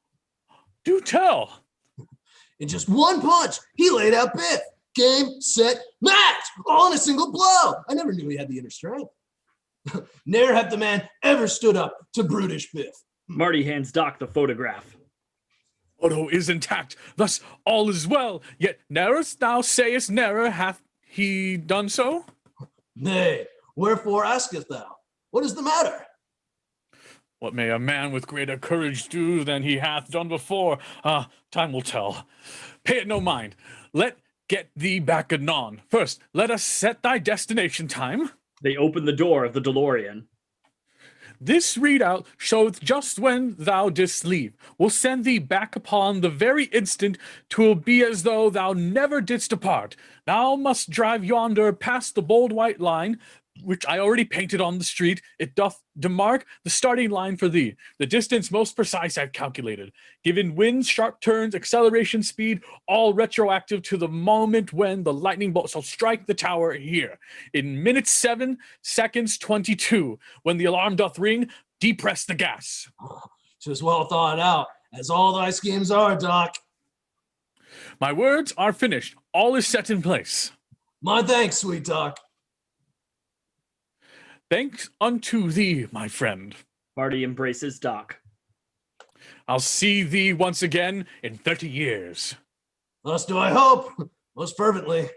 Do tell. In just one punch, he laid out Biff. Game, set, match! All in a single blow. I never knew he had the inner strength. Ne'er had the man ever stood up to brutish Biff. Marty hands Doc the photograph. Photo is intact, thus all is well. Yet ne'erst thou sayest ne'er hath he done so? Nay, wherefore askest thou? What is the matter? What may a man with greater courage do than he hath done before? Time will tell. Pay it no mind. Let get thee back anon. First, let us set thy destination time. They open the door of the DeLorean. This readout showeth just when thou didst leave. Will send thee back upon the very instant. 'Twill be as though thou never didst depart. Thou must drive yonder past the bold white line, which I already painted on the street. It doth demark the starting line for thee. The distance most precise I've calculated. Given winds, sharp turns, acceleration speed, all retroactive to the moment when the lightning bolt shall strike the tower here. In minutes 7 seconds 22, when the alarm doth ring, depress the gas. 'Tis well thought out, as all thy schemes are, Doc. My words are finished. All is set in place. My thanks, sweet Doc. Thanks unto thee, my friend. Marty embraces Doc. I'll see thee once again in 30 years. Thus do I hope, most fervently.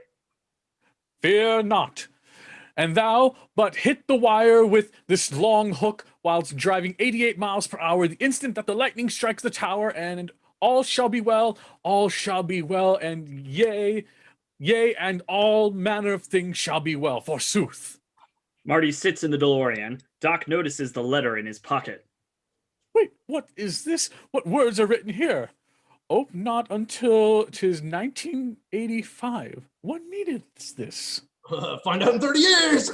Fear not. And thou but hit the wire with this long hook whilst driving 88 miles per hour the instant that the lightning strikes the tower, and all shall be well, and yea, and all manner of things shall be well, forsooth. Marty sits in the DeLorean. Doc notices the letter in his pocket. Wait, what is this? What words are written here? Oh, not until 'tis 1985. What meaneth this? Find out in 30 years.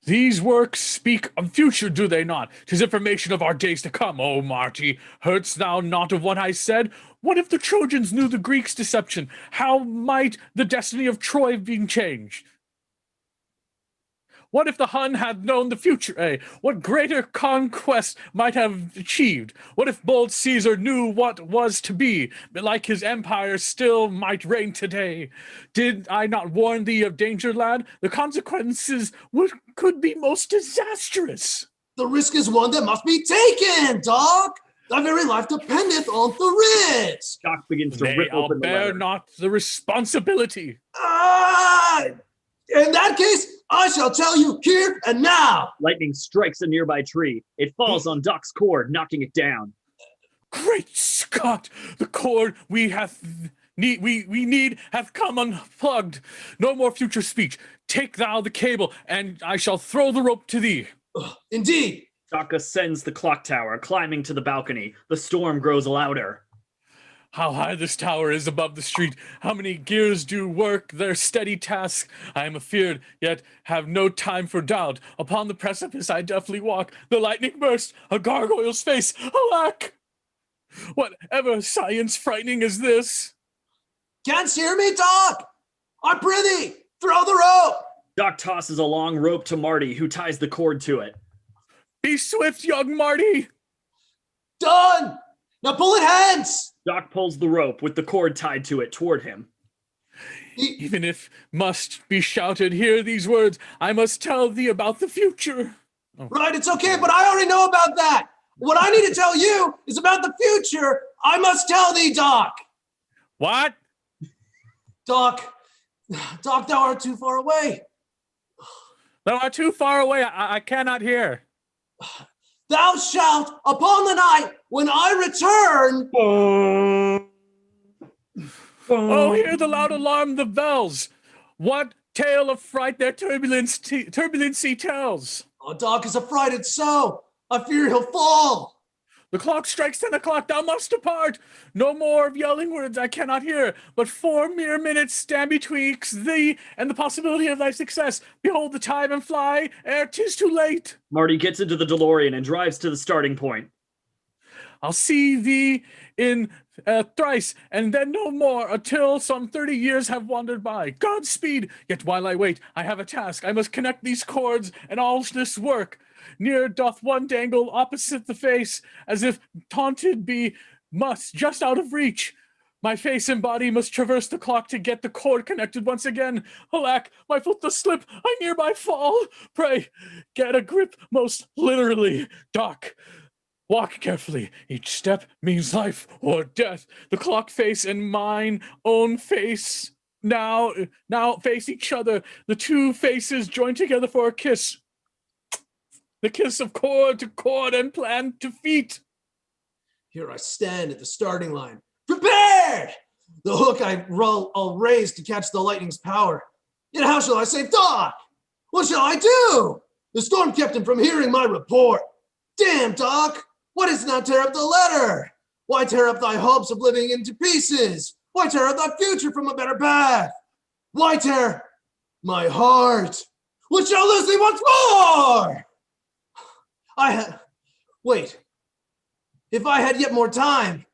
These works speak of future, do they not? 'Tis information of our days to come. Oh, Marty, heardst thou not of what I said? What if the Trojans knew the Greeks' deception? How might the destiny of Troy have been changed? What if the Hun had known the future, What greater conquest might have achieved? What if bold Caesar knew what was to be? Like his empire still might reign today. Did I not warn thee of danger, lad? The consequences could be most disastrous. The risk is one that must be taken, Doc. Thy very life dependeth on the risk. Doc begins to Nay, rip I'll open the bear letter. not the responsibility. In that case, I shall tell you here and now. Lightning strikes a nearby tree. It falls on Doc's cord, knocking it down. Great Scott! The cord we need hath come unplugged. No more future speech. Take thou the cable, and I shall throw the rope to thee. Indeed. Doc ascends the clock tower, climbing to the balcony. The storm grows louder. How high this tower is above the street. How many gears do work their steady task. I am afeard, yet have no time for doubt. Upon the precipice I deftly walk. The lightning burst, a gargoyle's face, alack! Whatever science frightening is this? Can't hear me, Doc? I prithee, throw the rope. Doc tosses a long rope to Marty, who ties the cord to it. Be swift, young Marty. Done. Now pull it hence. Doc pulls the rope with the cord tied to it toward him. Even if must be shouted, hear these words. I must tell thee about the future. Oh. Right, it's okay, but I already know about that. What I need to tell you is about the future. I must tell thee, Doc. What? Doc, thou art too far away. Thou art too far away. I cannot hear. Thou shalt, upon the night when I return. Oh, hear the loud alarm, the bells. What tale of fright their turbulency tells. Oh, Doc is affrighted so. I fear he'll fall. The clock strikes 10 o'clock. Thou must depart. No more of yelling words I cannot hear, but 4 mere minutes stand betwixt thee and the possibility of thy success. Behold the time and fly, ere 'tis too late. Marty gets into the DeLorean and drives to the starting point. I'll see thee in thrice, and then no more, until some 30 years have wandered by. Godspeed! Yet while I wait, I have a task. I must connect these cords, and all this work. Near doth one dangle opposite the face, as if taunted be must, just out of reach. My face and body must traverse the clock to get the cord connected once again. Alack, my foot doth slip, I nearby fall. Pray, get a grip most literally, Doc. Walk carefully. Each step means life or death. The clock face and mine own face now face each other. The two faces join together for a kiss. The kiss of cord to cord and plan to feet. Here I stand at the starting line, prepared! The hook I'll raise to catch the lightning's power. Yet how shall I save Doc? What shall I do? The storm kept him from hearing my report. Damn, Doc! Why dost not tear up the letter? Why tear up thy hopes of living into pieces? Why tear up thy future from a better path? Why tear my heart? What shall lose thee once more? Wait. If I had yet more time.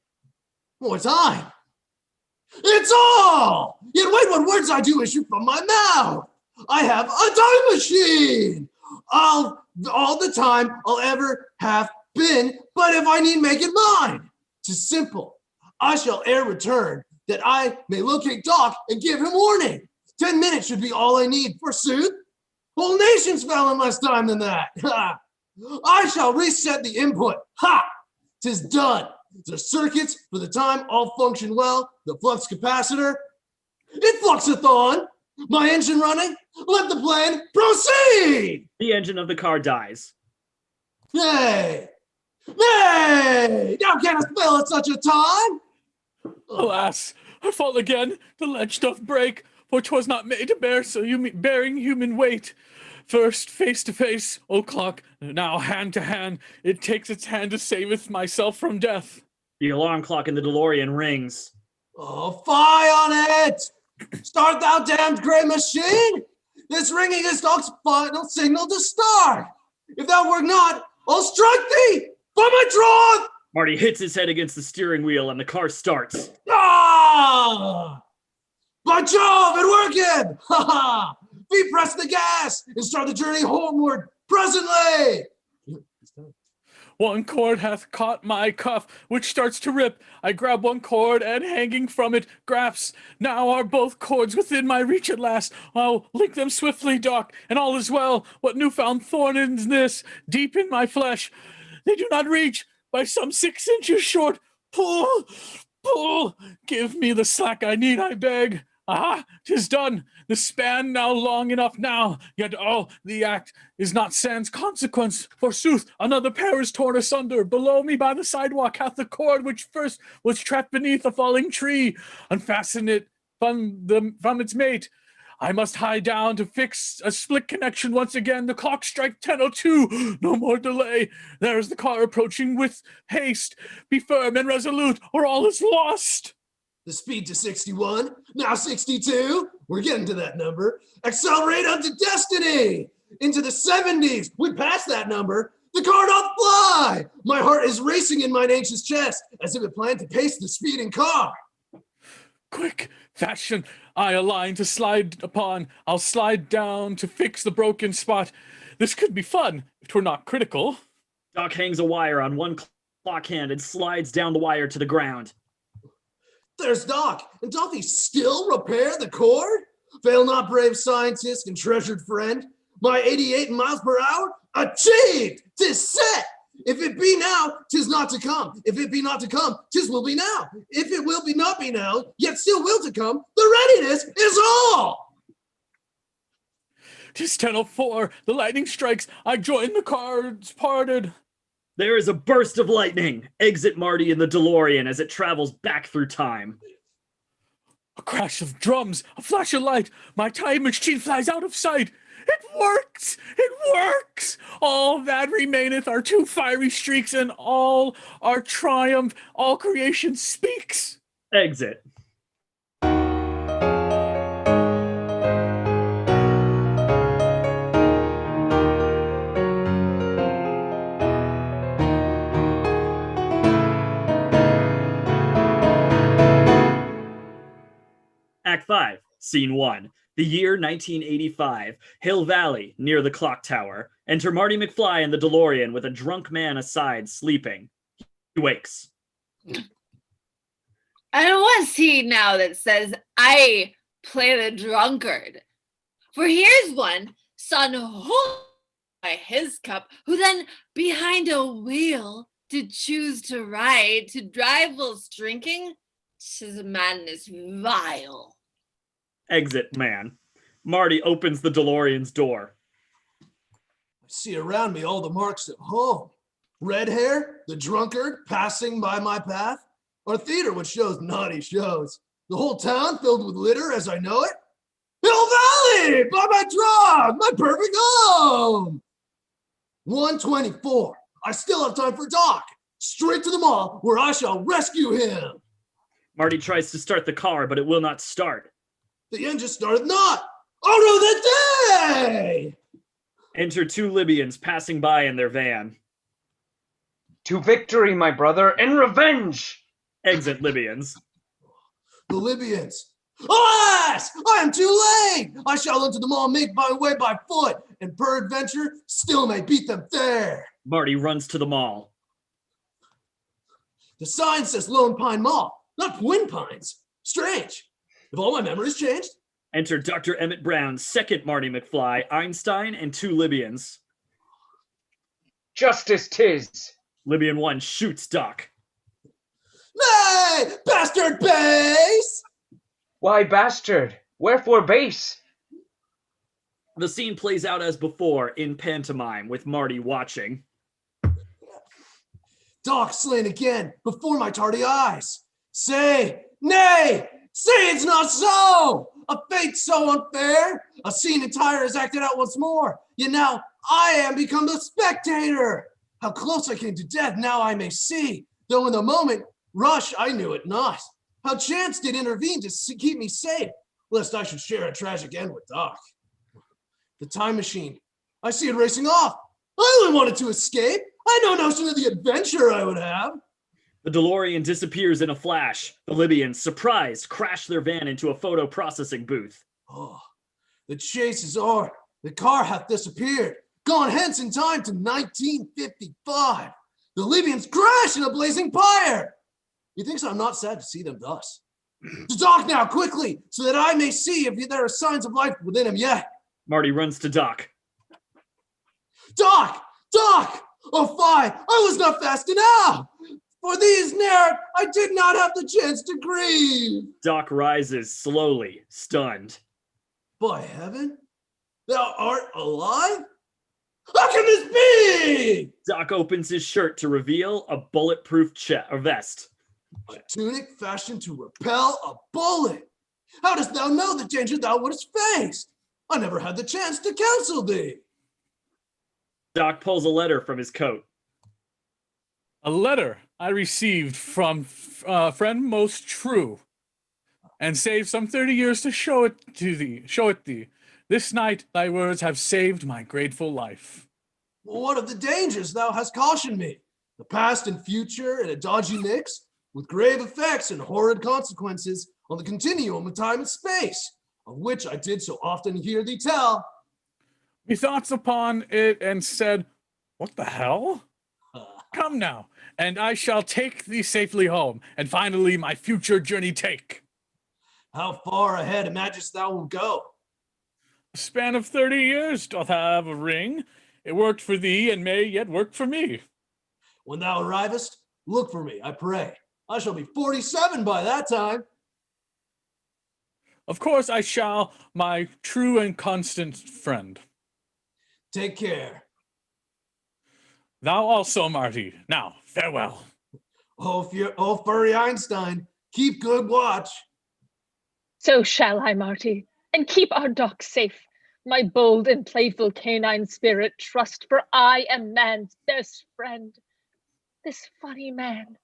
It's all! Yet wait what words I do issue from my mouth. I have a time machine. All the time I'll ever have been, but if I need make it mine. 'Tis simple. I shall ere return, that I may locate Doc and give him warning. 10 minutes should be all I need, forsooth. Whole nations fell in less time than that. I shall reset the input. 'Tis done. The circuits for the time all function well. The flux capacitor, it fluxeth on. My engine running. Let the plan proceed. The engine of the car dies. Nay! Thou canst fail at such a time. Alas, I fall again. The ledge doth break, for 'twas not made to bear bearing human weight. First face to face, O clock, now hand to hand. It takes its hand to saveth myself from death. The alarm clock in the DeLorean rings. Oh, fie on it! Start, thou damned gray machine! This ringing is Doc's final signal to start. If thou work not, I'll strike thee from my troth! Marty hits his head against the steering wheel and the car starts. Ah! By Jove, it worketh! Ha ha! Feet press the gas and start the journey homeward presently! One cord hath caught my cuff, which starts to rip. I grab one cord and hanging from it grasp. Now are both cords within my reach at last. I'll link them swiftly, Doc, and all is well. What newfound thorn is this, deep in my flesh? They do not reach, by some 6 inches short. Pull, pull, give me the slack I need, I beg. Aha, 'tis done. The span now long enough now, yet the act is not sans consequence. Forsooth, another pair is torn asunder. Below me by the sidewalk hath the cord which first was trapped beneath a falling tree. Unfasten it from its mate. I must hie down to fix a split connection once again. The clock strike 10:02. No more delay. There is the car approaching with haste. Be firm and resolute, or all is lost. The speed to 61, now 62. We're getting to that number. Accelerate unto destiny. Into the 70s. We passed that number. The car doth fly! My heart is racing in mine anxious chest, as if it planned to pace the speeding car. Quick, fashion, I align to slide upon. I'll slide down to fix the broken spot. This could be fun if 'twere not critical. Doc hangs a wire on one clock hand and slides down the wire to the ground. There's Doc, and doth he still repair the cord? Fail not, brave scientist and treasured friend. My 88 miles per hour? Achieved! 'Tis set! If it be now, 'tis not to come. If it be not to come, 'tis will be now. If it will be not be now, yet still will to come, the readiness is all! 'Tis 10:04. The lightning strikes. I join the cards parted. There is a burst of lightning. Exit Marty in the DeLorean as it travels back through time. A crash of drums, a flash of light. My time machine flies out of sight. It works! It works! All that remaineth are two fiery streaks, and all our triumph, all creation speaks. Exit. Act 5, Scene 1. The year 1985. Hill Valley, near the clock tower. Enter Marty McFly in the DeLorean with a drunk man aside, sleeping. He wakes. And what's he now that says I play the drunkard? For here's one, son by his cup, who then behind a wheel did choose to ride, to drive whilst drinking. 'Tis madness vile. Exit man. Marty opens the DeLorean's door. I see around me all the marks of home. Red hair, the drunkard passing by my path. Our theater which shows naughty shows. The whole town filled with litter as I know it. Hill Valley, by my drug, my perfect home. 1:24. I still have time for Doc. Straight to the mall where I shall rescue him. Marty tries to start the car, but it will not start. The engine started not. Oh no, the day! Enter two Libyans passing by in their van. To victory, my brother, and revenge! Exit Libyans. The Libyans. Alas! I am too late! I shall enter the mall, make my way by foot, and peradventure still may beat them there. Marty runs to the mall. The sign says Lone Pine Mall, not Twin Pines. Strange. Have all my memories changed? Enter Dr. Emmett Brown, second Marty McFly, Einstein, and two Libyans. Justice 'tis. Libyan 1 shoots Doc. Nay, bastard base! Why bastard? Wherefore base? The scene plays out as before in pantomime with Marty watching. Doc slain again before my tardy eyes. Say, nay, say it's not so! A fate so unfair! A scene entire is acted out once more. Yet now I am become the spectator. How close I came to death now I may see. Though in the moment, rush, I knew it not. How chance did intervene to keep me safe, lest I should share a tragic end with Doc. The time machine, I see it racing off. I only wanted to escape. I had no notion of the adventure I would have. The DeLorean disappears in a flash. The Libyans, surprised, crash their van into a photo processing booth. Oh, the chase is o'er. The car hath disappeared, gone hence in time to 1955. The Libyans crash in a blazing pyre. Methinks I'm not sad to see them thus. To Doc now, quickly, so that I may see if there are signs of life within him yet. Marty runs to Doc. Doc! Doc! Oh, fie! I was not fast enough! For these ne'er, I did not have the chance to grieve. Doc rises slowly, stunned. By heaven, thou art alive? How can this be? Doc opens his shirt to reveal a bulletproof vest. A tunic fashioned to repel a bullet. How dost thou know the danger thou wouldst face? I never had the chance to counsel thee. Doc pulls a letter from his coat. A letter I received from friend most true, and saved some 30 years to show it thee. This night thy words have saved my grateful life. What of the dangers thou hast cautioned me? The past and future in a dodgy mix, with grave effects and horrid consequences on the continuum of time and space, of which I did so often hear thee tell. We thoughts upon it and said, what the hell? Come now, and I shall take thee safely home, and finally my future journey take. How far ahead imaginest thou will go? A span of 30 years doth have a ring. It worked for thee and may yet work for me. When thou arrivest, look for me, I pray. I shall be 47 by that time. Of course I shall, my true and constant friend. Take care. Thou also, Marty. Now, farewell. Oh, furry Einstein, keep good watch. So shall I, Marty, and keep our dock safe. My bold and playful canine spirit trust, for I am man's best friend. This funny man,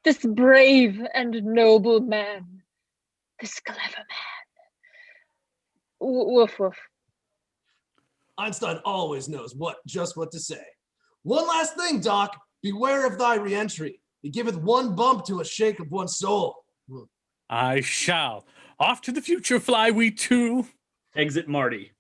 this brave and noble man, this clever man. Woof, woof. Einstein always knows just what to say. One last thing, Doc. Beware of thy re-entry. He giveth one bump to a shake of one's soul. I shall. Off to the future fly we two. Exit Marty.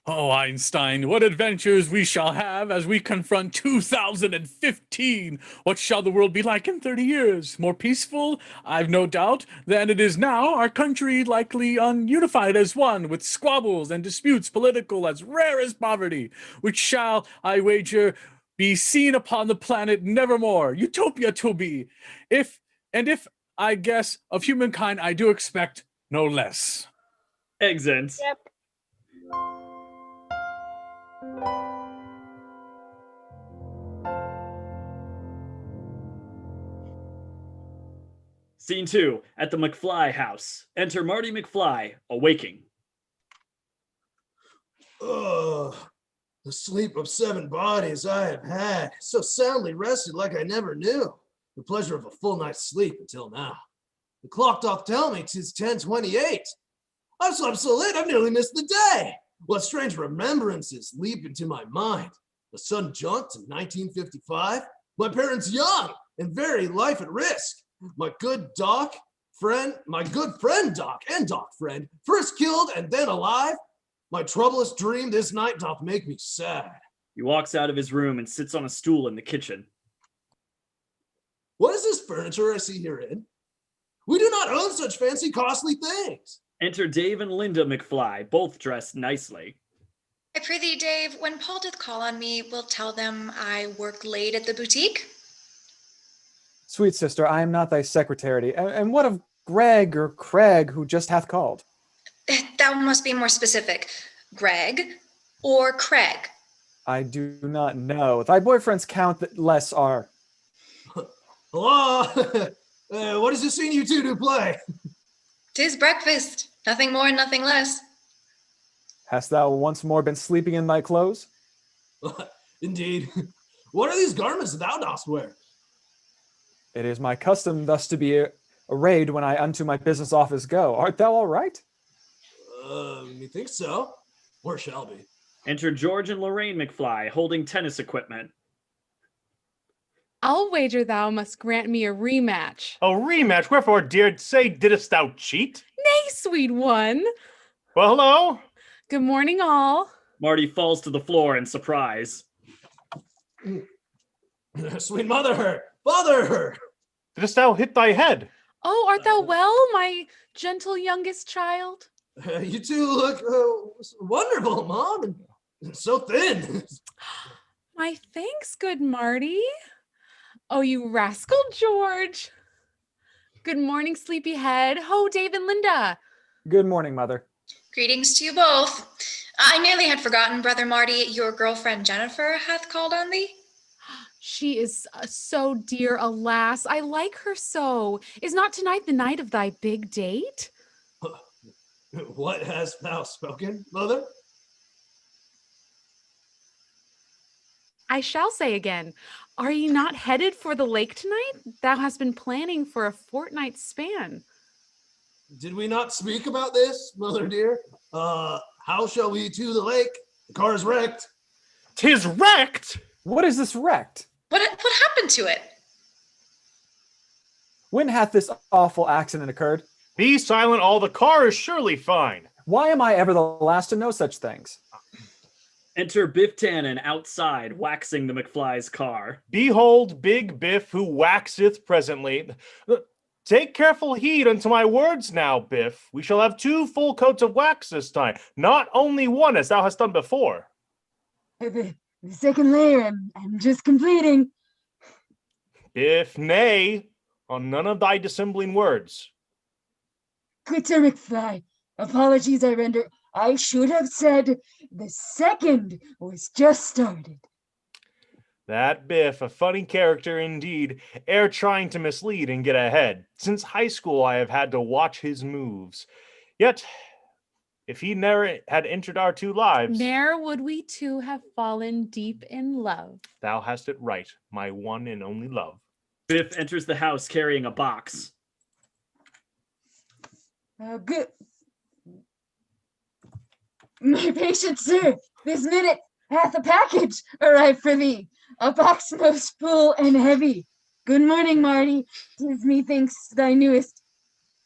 Oh, Einstein, what adventures we shall have as we confront 2015. What shall the world be like in 30 years? More peaceful, I've no doubt, than it is now. Our country likely ununified as one, with squabbles and disputes political as rare as poverty, which shall, I wager, be seen upon the planet nevermore. Utopia to be. If, I guess, of humankind I do expect no less. Exit. Yep. Scene 2, at the McFly house. Enter Marty McFly, awaking. Ugh, the sleep of 7 bodies I have had, so soundly rested like I never knew. The pleasure of a full night's sleep until now. The clock doth tell me 'tis 10:28. I've slept so late I've nearly missed the day. What strange remembrances leap into my mind. The sudden jaunt to 1955. My parents young and very life at risk. My good friend Doc and Doc friend, first killed and then alive. My troublous dream this night doth make me sad. He walks out of his room and sits on a stool in the kitchen. What is this furniture I see herein? We do not own such fancy, costly things. Enter Dave and Linda McFly, both dressed nicely. I prithee, Dave, when Paul doth call on me, wilt tell them I work late at the boutique? Sweet sister, I am not thy secretary. And what of Greg or Craig, who just hath called? Thou must be more specific. Greg or Craig? I do not know. Thy boyfriends count that less are. Hello? What is this scene you two do play? 'Tis breakfast, nothing more and nothing less. Hast thou once more been sleeping in thy clothes? Indeed. What are these garments thou dost wear? It is my custom thus to be arrayed when I unto my business office go. Art thou all right? Methinks so. Or shall be. Enter George and Lorraine McFly, holding tennis equipment. I'll wager thou must grant me a rematch. A rematch? Wherefore, dear, say, didst thou cheat? Nay, sweet one. Well, hello. Good morning, all. Marty falls to the floor in surprise. Sweet mother, father. Didst thou hit thy head? Oh, art thou well, my gentle youngest child? You two look wonderful, Mom, and so thin. My thanks, good Marty. Oh, you rascal, George. Good morning, sleepyhead. Ho, Dave and Linda. Good morning, mother. Greetings to you both. I nearly had forgotten, Brother Marty, your girlfriend Jennifer hath called on thee. She is so dear, alas. I like her so. Is not tonight the night of thy big date? What hast thou spoken, mother? I shall say again, are ye not headed for the lake tonight? Thou hast been planning for a fortnight's span. Did we not speak about this, mother dear? How shall we to the lake? The car is wrecked. 'Tis wrecked! What is this wrecked? What happened to it? When hath this awful accident occurred? Be silent, all the car is surely fine. Why am I ever the last to know such things? Enter Biff Tannen outside, waxing the McFly's car. Behold big Biff, who waxeth presently. Take careful heed unto my words now, Biff. We shall have 2 full coats of wax this time, not only one as thou hast done before. The second layer I'm just completing. Biff, nay, on none of thy dissembling words. Good Sir McFly, apologies I render. I should have said the second was just started. That Biff, a funny character indeed, ere trying to mislead and get ahead. Since high school I have had to watch his moves. Yet, if he never had entered our 2 lives... Ne'er would we two have fallen deep in love. Thou hast it right, my one and only love. Biff enters the house carrying a box. Good. My patient sir, this minute hath a package arrived for thee. A box most full and heavy. Good morning, Marty. 'Tis methinks thy newest,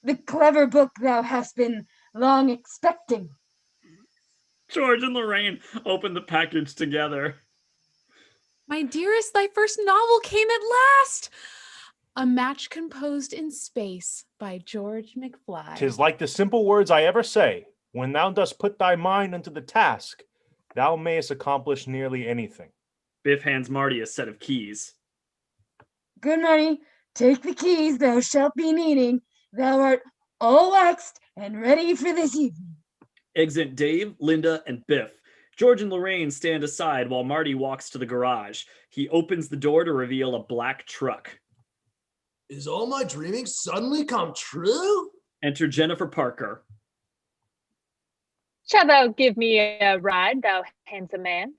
the clever book thou hast been long expecting. George and Lorraine open the package together. My dearest, thy first novel came at last. A Match Composed in Space by George McFly. 'Tis like the simple words I ever say. When thou dost put thy mind unto the task, thou mayest accomplish nearly anything. Biff hands Marty a set of keys. Good Marty, take the keys thou shalt be needing. Thou art all waxed and ready for this evening. Exit Dave, Linda, and Biff. George and Lorraine stand aside while Marty walks to the garage. He opens the door to reveal a black truck. Is all my dreaming suddenly come true? Enter Jennifer Parker. Shalt thou give me a ride, thou handsome man?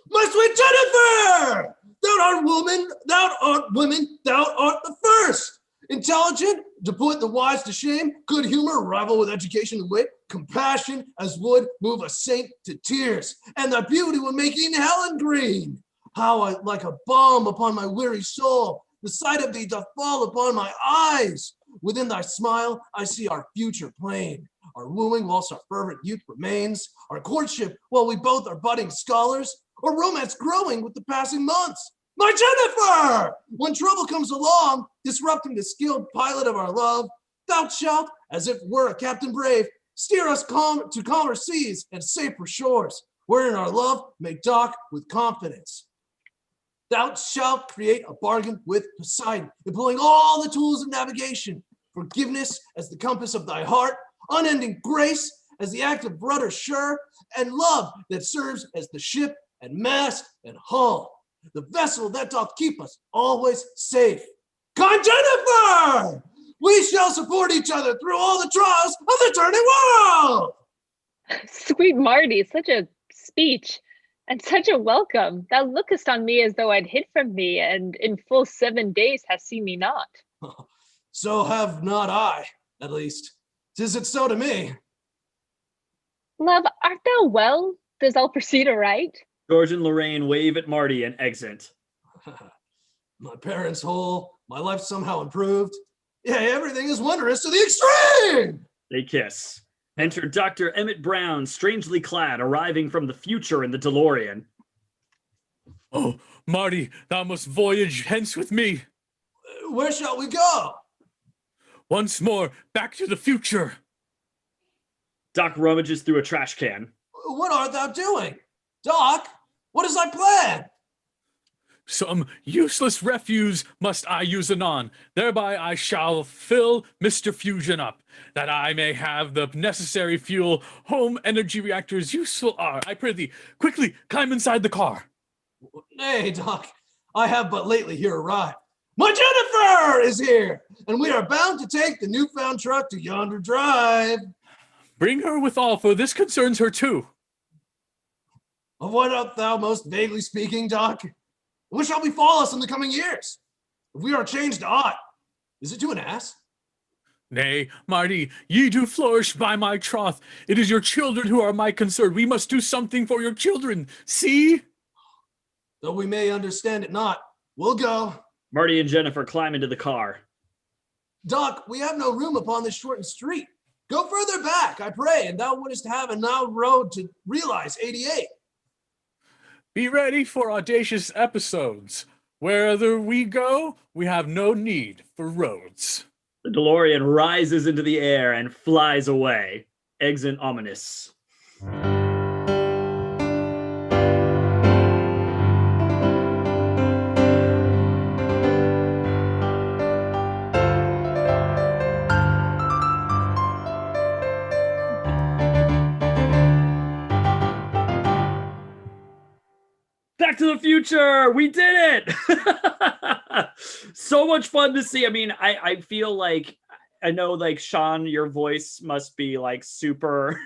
My sweet Jennifer! Thou art woman, thou art women, thou art the first. Intelligent, to put the wise to shame, good humor, rival with education and wit, compassion as would move a saint to tears, and thy beauty would make e'en Helen green. How I like a balm upon my weary soul, the sight of thee doth fall upon my eyes. Within thy smile I see our future plain, our wooing whilst our fervent youth remains, our courtship while we both are budding scholars, or romance growing with the passing months. My Jennifer! When trouble comes along, disrupting the skilled pilot of our love, thou shalt, as if were a captain brave, steer us calm to calmer seas and safer shores, wherein our love may dock with confidence. Thou shalt create a bargain with Poseidon, employing all the tools of navigation, forgiveness as the compass of thy heart, unending grace as the active rudder sure, and love that serves as the ship and mast and hull, the vessel that doth keep us always safe. Kind Jennifer! We shall support each other through all the trials of the turning world! Sweet Marty, such a speech and such a welcome. Thou lookest on me as though I'd hid from thee, and in full 7 days hast seen me not. So have not I, at least. 'Tis it so to me. Love, art thou well? Does all proceed aright? George and Lorraine wave at Marty and exit. My parents whole, my life somehow improved. Yeah, everything is wondrous to the extreme! They kiss. Enter Dr. Emmett Brown, strangely clad, arriving from the future in the DeLorean. Oh, Marty, thou must voyage hence with me. Where shall we go? Once more, back to the future. Doc rummages through a trash can. What art thou doing? Doc, what is thy plan? Some useless refuse must I use anon. Thereby I shall fill Mr. Fusion up, that I may have the necessary fuel home energy reactors useful are. I pray thee, quickly climb inside the car. Nay, Doc, I have but lately here arrived. My Jennifer is here, and we are bound to take the newfound truck to yonder drive. Bring her withal, for this concerns her too. Of what art thou most vaguely speaking, Doc? What shall befall us in the coming years? If we are changed to aught, is it to an ass? Nay, Marty, ye do flourish by my troth. It is your children who are my concern. We must do something for your children. See? Though we may understand it not, we'll go. Marty and Jennifer climb into the car. Doc, we have no room upon this shortened street. Go further back, I pray, and thou wouldst have a now road to realize 88. Be ready for audacious episodes. Wherever we go, we have no need for roads. The DeLorean rises into the air and flies away. Exit ominous. Back to the Future, we did it. So much fun to see. I mean, I feel like, I know like Sean, your voice must be like super.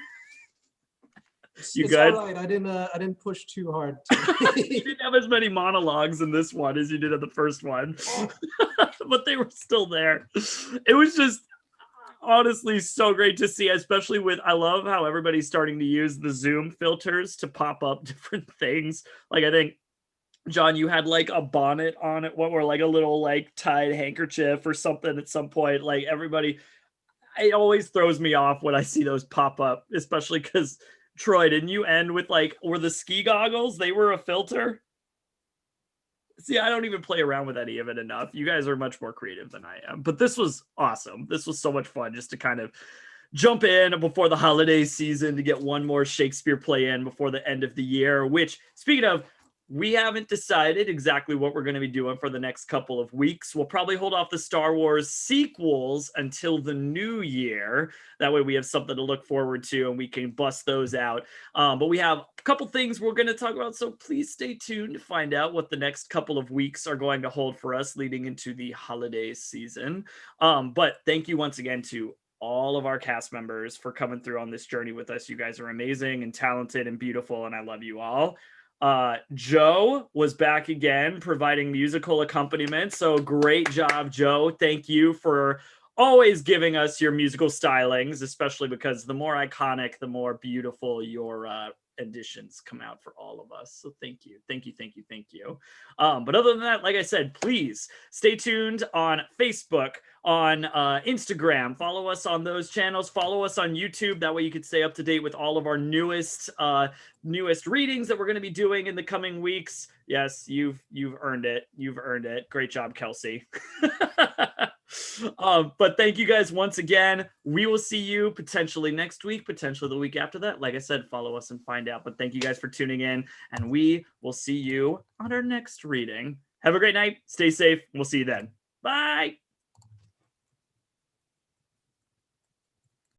You it's good? All right. I didn't push too hard. You didn't have as many monologues in this one as you did in the first one. But they were still there. It was just honestly so great to see, especially with, I love how everybody's starting to use the Zoom filters to pop up different things. Like, I think, John, you had like a bonnet on it, what were like a little like tied handkerchief or something at some point. Like, everybody, it always throws me off when I see those pop up, especially because Troy, didn't you end with like, were the ski goggles, they were a filter? See, I don't even play around with any of it enough. You guys are much more creative than I am. But this was awesome. This was so much fun just to kind of jump in before the holiday season to get one more Shakespeare play in before the end of the year, which, speaking of, we haven't decided exactly what we're going to be doing for the next couple of weeks. We'll probably hold off the Star Wars sequels until the new year. That way we have something to look forward to and we can bust those out. But we have a couple things we're going to talk about. So please stay tuned to find out what the next couple of weeks are going to hold for us leading into the holiday season. But thank you once again to all of our cast members for coming through on this journey with us. You guys are amazing and talented and beautiful, and I love you all. Joe was back again providing musical accompaniment, so great job, Joe. Thank you for always giving us your musical stylings, especially because the more iconic, the more beautiful your additions come out for all of us. So thank you. But other than that, like I said, please stay tuned on Facebook, on Instagram. Follow us on those channels. Follow us on YouTube. That way you can stay up to date with all of our newest readings that we're going to be doing in the coming weeks. Yes, you've earned it. You've earned it. Great job, Kelsey. But thank you guys once again. We will see you potentially next week, potentially the week after that. Like I said, follow us and find out. But thank you guys for tuning in, and we will see you on our next reading. Have a great night. Stay safe. We'll see you then. Bye.